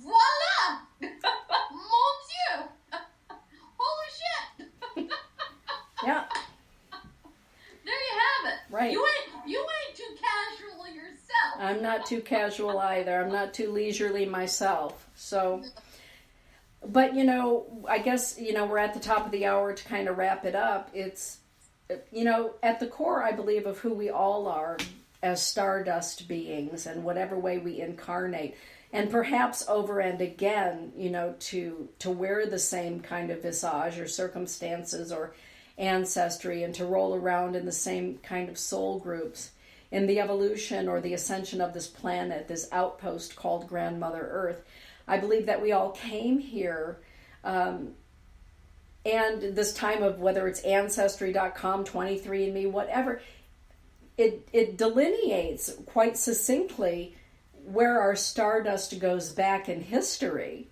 Voila! Mon Dieu! Holy shit! Yeah. There you have it. Right. You ain't too casual yourself. I'm not too casual either. I'm not too leisurely myself. So, but I guess, we're at the top of the hour to kind of wrap it up. It's, at the core, I believe, of who we all are as stardust beings and whatever way we incarnate. And perhaps over and again, to wear the same kind of visage or circumstances or ancestry and to roll around in the same kind of soul groups in the evolution or the ascension of this planet, this outpost called Grandmother Earth. I believe that we all came here and this time of whether it's Ancestry.com, 23andMe, whatever, it delineates quite succinctly where our stardust goes back in history.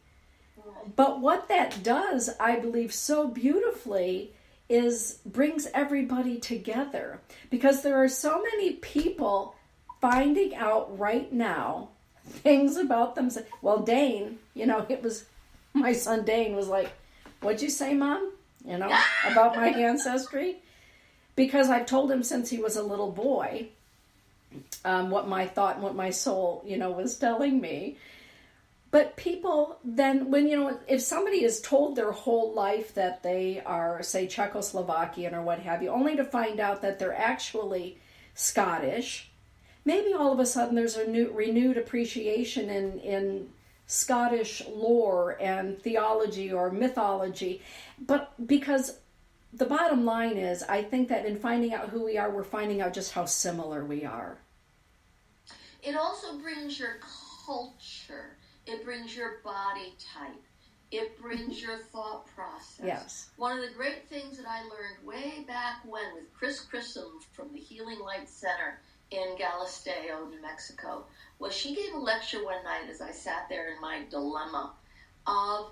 But what that does, I believe so beautifully, is brings everybody together. Because there are so many people finding out right now things about themselves. Well, Dane, it was, my son Dane was like, what'd you say, Mom? About my ancestry? Because I've told him since he was a little boy what my thought and what my soul, was telling me. But people then, if somebody is told their whole life that they are, say, Czechoslovakian or what have you, only to find out that they're actually Scottish, maybe all of a sudden there's a renewed appreciation in Scottish lore and theology or mythology. But because the bottom line is, I think that in finding out who we are, we're finding out just how similar we are. It also brings your culture. It brings your body type. It brings your thought process. Yes. One of the great things that I learned way back when with Chris Grissom from the Healing Light Center in Galisteo, New Mexico, was she gave a lecture one night as I sat there in my dilemma of,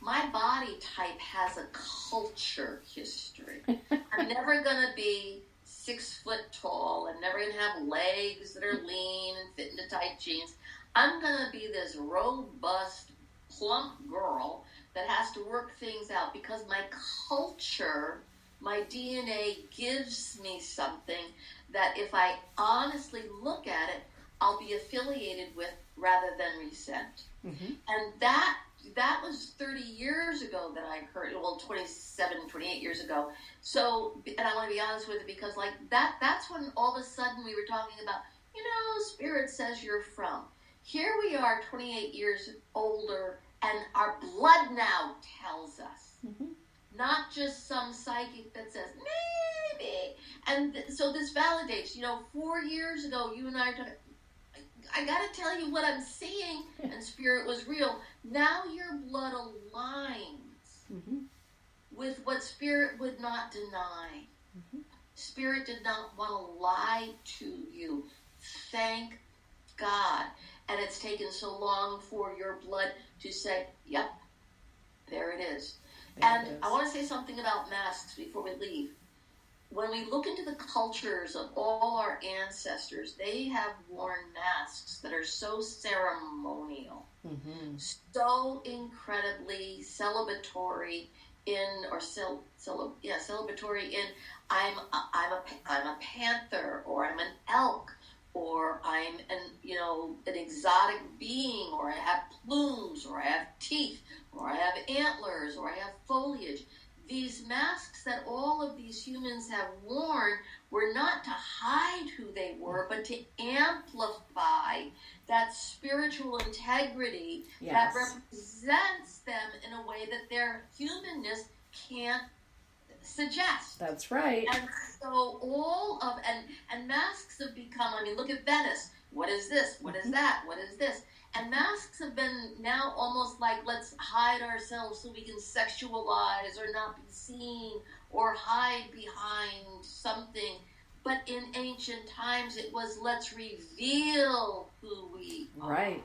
my body type has a culture history. I'm never going to be 6 foot tall. I'm never going to have legs that are lean and fit into tight jeans. I'm going to be this robust, plump girl that has to work things out because my culture, my DNA gives me something that if I honestly look at it, I'll be affiliated with rather than resent. Mm-hmm. And that was 30 years ago that I heard, 27, 28 years ago. So, and I want to be honest with it because that's when all of a sudden we were talking about, Spirit says you're from. Here we are 28 years older and our blood now tells us. Mm-hmm. Not just some psychic that says, maybe. And so this validates, 4 years ago, you and I are talking, I got to tell you what I'm seeing, and Spirit was real. Now your blood aligns with what Spirit would not deny. Mm-hmm. Spirit did not want to lie to you. Thank God. And it's taken so long for your blood to say, yep, there it is. I want to say something about masks before we leave. When we look into the cultures of all our ancestors, they have worn masks that are so ceremonial, so incredibly celebratory celebratory in I'm a panther, or I'm an elk, or I'm an exotic being, or I have plumes, or I have teeth, or I have antlers, or I have foliage. these masks that all of these humans have worn were not to hide who they were, but to amplify that spiritual integrity that represents them in a way that their humanness can't suggest. That's right. And so and masks have become, I mean, look at Venice. What is this? What is that? What is this? And masks have been now almost like, let's hide ourselves so we can sexualize or not be seen or hide behind something. But in ancient times, it was, let's reveal who we are. Right.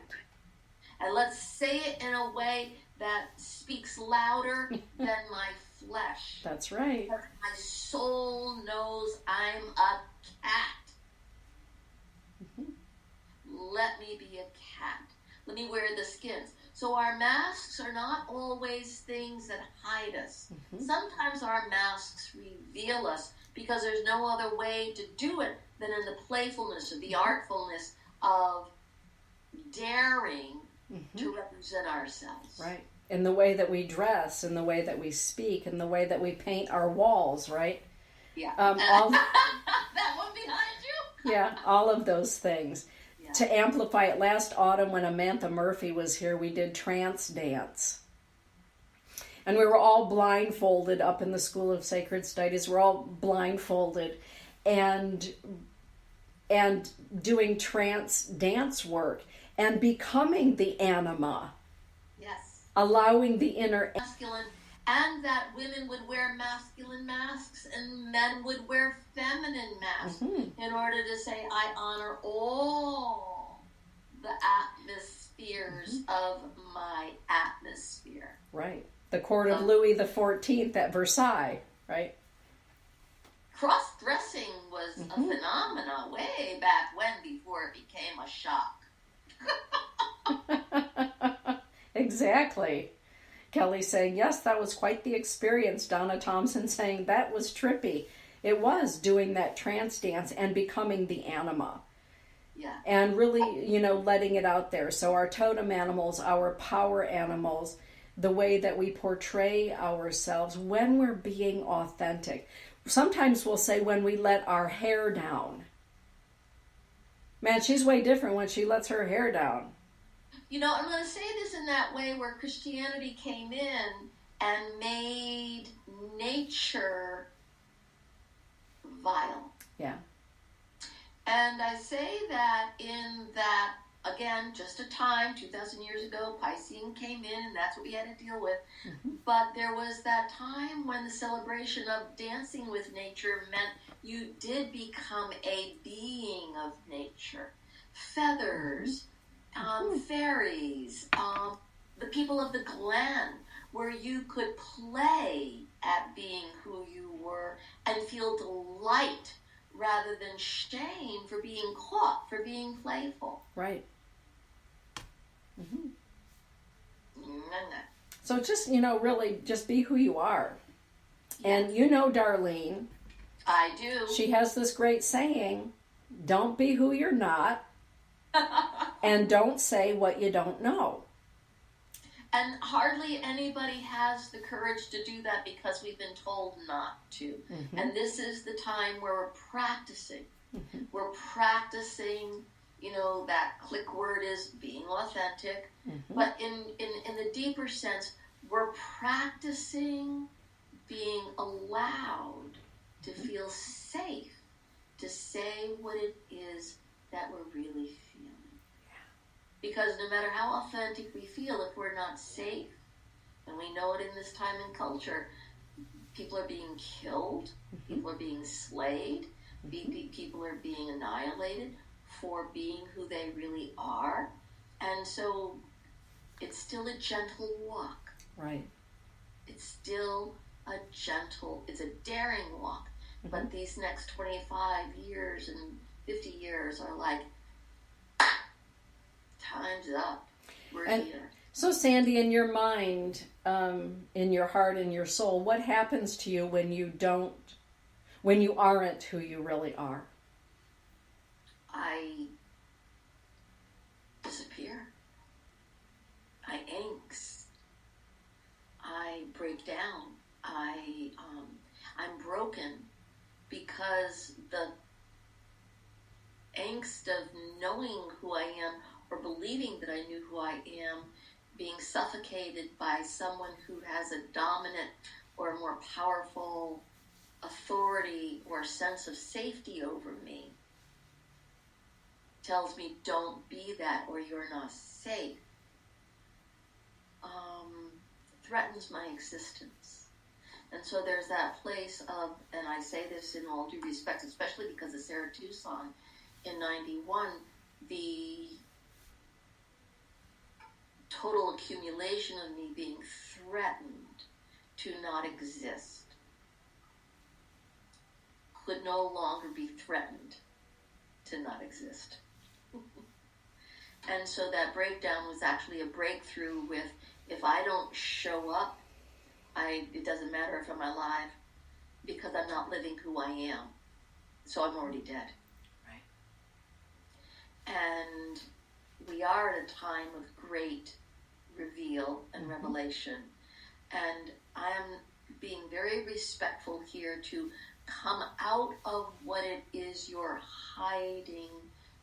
And let's say it in a way that speaks louder than my flesh. That's right. Because my soul knows I'm a cat. Let me be a cat. Let me wear the skins. So our masks are not always things that hide us. Sometimes our masks reveal us because there's no other way to do it than in the playfulness or the artfulness of daring to represent ourselves. Right. In the way that we dress, in the way that we speak, in the way that we paint our walls, right? Yeah. All, that one behind you? Yeah, all of those things. Yeah. To amplify it, last autumn when Amantha Murphy was here, we did trance dance. And we were all blindfolded up in the School of Sacred Studies. We're all blindfolded and doing trance dance work and becoming the anima. Yes. Allowing the inner masculine, and that women would wear masculine masks and men would wear feminine masks in order to say, I honor all the atmospheres of my atmosphere. Right. The court of Louis XIV at Versailles, right? Cross-dressing was a phenomenon way back when, before it became a shock. Exactly. Kelly saying, yes, that was quite the experience. Donna Thompson saying, that was trippy. It was doing that trance dance and becoming the anima. Yeah. And really, letting it out there. So our totem animals, our power animals, the way that we portray ourselves when we're being authentic. Sometimes we'll say when we let our hair down. Man, she's way different when she lets her hair down. I'm going to say this in that way where Christianity came in and made nature vile. Yeah. And I say that in that, again, just a time, 2,000 years ago, Piscean came in and that's what we had to deal with. But there was that time when the celebration of dancing with nature meant you did become a being of nature. Feathers, fairies, the people of the Glen, where you could play at being who you were and feel delight rather than shame for being caught, for being playful. Right. So just, really just be who you are. Yes. And Darlene. I do. She has this great saying, don't be who you're not. And don't say what you don't know. And hardly anybody has the courage to do that because we've been told not to. And this is the time where we're practicing. We're practicing, that click word is being authentic. But in the deeper sense, we're practicing being allowed to feel safe to say what it is that we're really feeling. Because no matter how authentic we feel, if we're not safe, and we know it in this time and culture, people are being killed, people are being slayed, people are being annihilated for being who they really are. And so it's still a gentle walk. Right. It's still it's a daring walk. But these next 25 years and 50 years are like, time's up. We're here. So Sandy, in your mind, in your heart, in your soul, what happens to you when you aren't who you really are? I disappear. I angst. I break down. I or believing that I knew who I am, being suffocated by someone who has a dominant or more powerful authority or sense of safety over me, tells me don't be that or you're not safe, threatens my existence. And so there's that place of, and I say this in all due respect, especially because of Sarah Tucson in 91, the total accumulation of me being threatened to not exist could no longer be threatened to not exist. And so that breakdown was actually a breakthrough with, if I don't show up, it doesn't matter if I'm alive, because I'm not living who I am. So I'm already dead. Right. And we are at a time of great reveal and revelation. And I am being very respectful here to come out of what it is you're hiding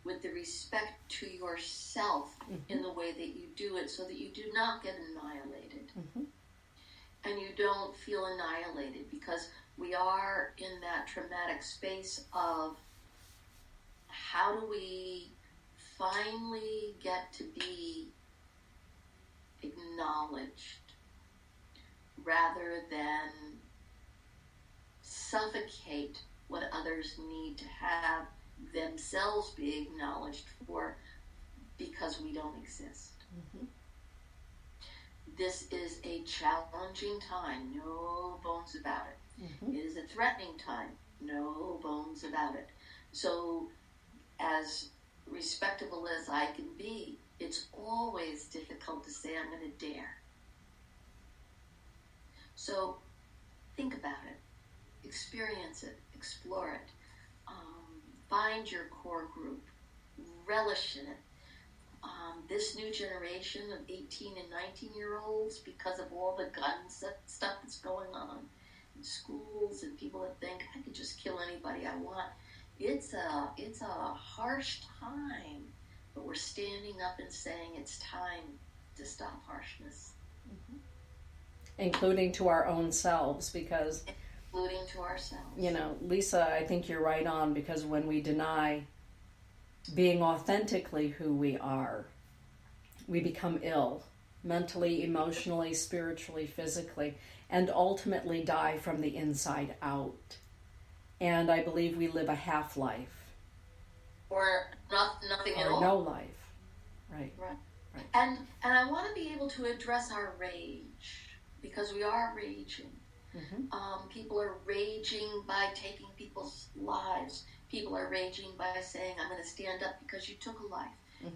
with the respect to yourself in the way that you do it, so that you do not get annihilated. And you don't feel annihilated, because we are in that traumatic space of, how do we finally get to be acknowledged rather than suffocate what others need to have themselves be acknowledged for, because we don't exist. This is a challenging time, no bones about it. It is a threatening time, no bones about it. So, as respectable as I can be, it's always difficult to say I'm going to dare. So, think about it, experience it, explore it, find your core group, relish in it. This new generation of 18 and 19-year-olds, because of all the gun stuff that's going on in schools and people that think I can just kill anybody I want, it's a harsh time, but we're standing up and saying it's time to stop harshness. Including to our own selves, because... Including to ourselves. You know, Lisa, I think you're right on, because when we deny being authentically who we are, we become ill, mentally, emotionally, spiritually, physically, and ultimately die from the inside out. And I believe we live a half-life. Or nothing at all. Or no life. Right. And I want to be able to address our rage, because we are raging. People are raging by taking people's lives. People are raging by saying, I'm going to stand up because you took a life.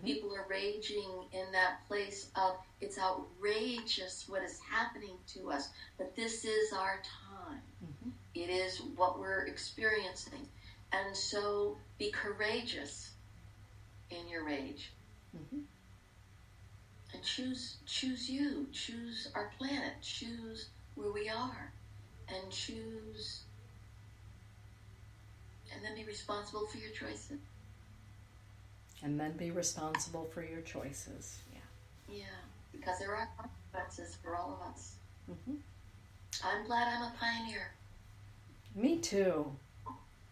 People are raging in that place of, it's outrageous what is happening to us, but this is our time. It is what we're experiencing. And so be courageous in your rage. And choose you, choose our planet, choose where we are, and choose, and then be responsible for your choices. And then be responsible for your choices. Yeah, because there are consequences for all of us. I'm glad I'm a pioneer. Me too.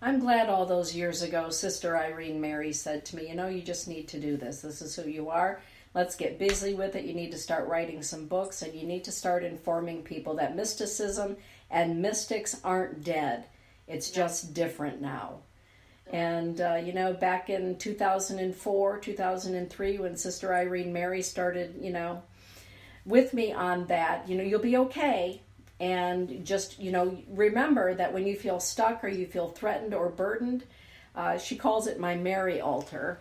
I'm glad all those years ago, Sister Irene Mary said to me, you know, you just need to do this. This is who you are. Let's get busy with it. You need to start writing some books, and you need to start informing people that mysticism and mystics aren't dead. It's just different now. And, you know, back in 2004, 2003, when Sister Irene Mary started, you know, with me on that, you know, you'll be okay. And just, you know, remember that when you feel stuck or you feel threatened or burdened, she calls it my Mary altar.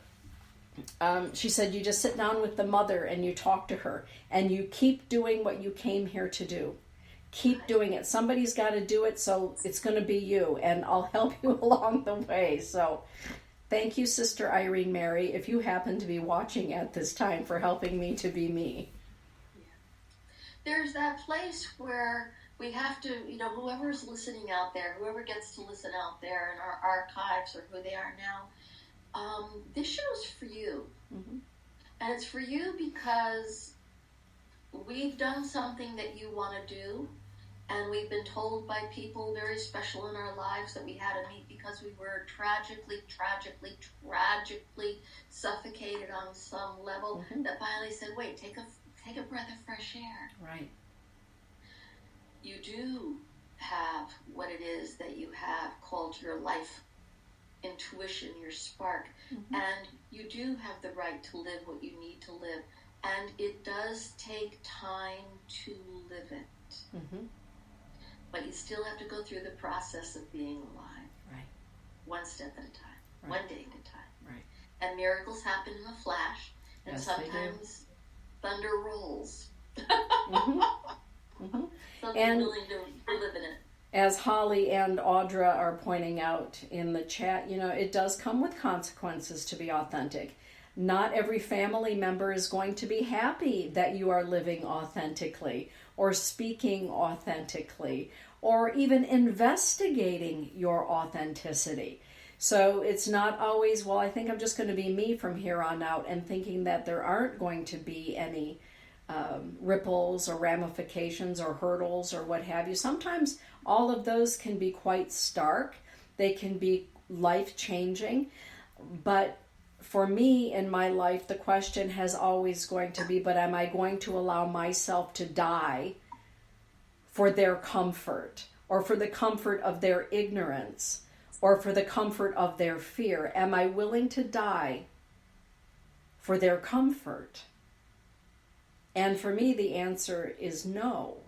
She said, you just sit down with the mother and you talk to her and you keep doing what you came here to do. Keep doing it. Somebody's got to do it, so it's going to be you, and I'll help you along the way. So thank you, Sister Irene Mary, if you happen to be watching at this time, for helping me to be me. There's that place where we have to, you know, whoever's listening out there, whoever gets to listen out there in our archives or who they are now, this show's for you. And it's for you because we've done something that you want to do, and we've been told by people very special in our lives that we had to meet because we were tragically suffocated on some level, that finally said, wait, take a breath of fresh air. Right. You do have what it is that you have called your life intuition, your spark, and you do have the right to live what you need to live, and it does take time to live it. But you still have to go through the process of being alive. Right. One step at a time. Right. One day at a time. Right. And miracles happen in a flash, and Yes, sometimes thunder rolls. So be And willing to live in it. as Holly and Audra are pointing out in the chat, it does come with consequences to be authentic. Not every family member is going to be happy that you are living authentically or speaking authentically or even investigating your authenticity. So it's not always, well, I think I'm just going to be me from here on out, and thinking that there aren't going to be any ripples or ramifications or hurdles or what have you. Sometimes all of those can be quite stark. They can be life-changing. But for me in my life, the question has always going to be, but am I going to allow myself to die for their comfort, or for the comfort of their ignorance, or for the comfort of their fear? Am I willing to die for their comfort? And for me, the answer is no.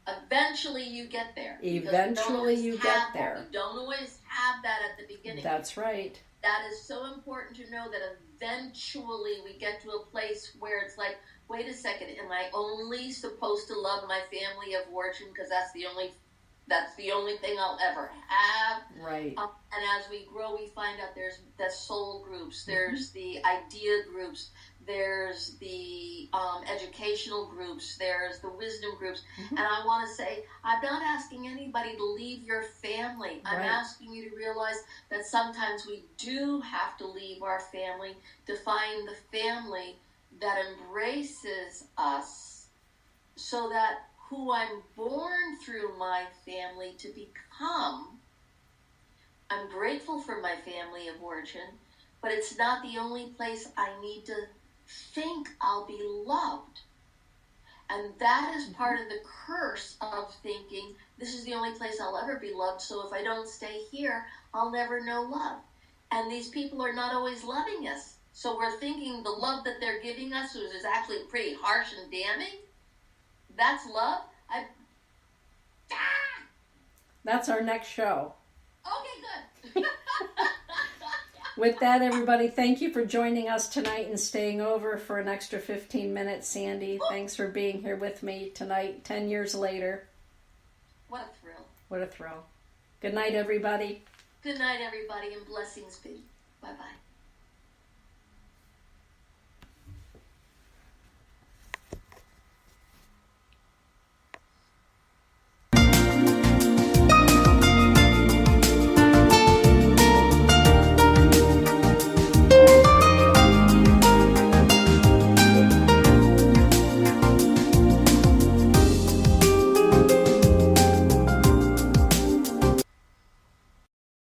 Eventually you get there. Eventually you get there. You don't always have that at the beginning. That's right. That is so important to know, that eventually we get to a place where it's like, wait a second, am I only supposed to love my family of origin because that's the only thing I'll ever have? Right. And as we grow, we find out there's the soul groups, there's the idea groups, there's the educational groups, there's the wisdom groups. And I want to say, I'm not asking anybody to leave your family. I'm asking you to realize that sometimes we do have to leave our family to find the family that embraces us, so that who I'm born through my family to become, I'm grateful for my family of origin, but it's not the only place I need to think I'll be loved. And that is part of the curse of thinking, this is the only place I'll ever be loved, so if I don't stay here, I'll never know love. And these people are not always loving us. So we're thinking the love that they're giving us is actually pretty harsh and damning. That's love? That's our next show. Okay, good. With that, everybody, thank you for joining us tonight and staying over for an extra 15 minutes. Sandy, thanks for being here with me tonight, 10 years later. What a thrill. What a thrill. Good night, everybody. Good night, everybody, and blessings be. Bye-bye.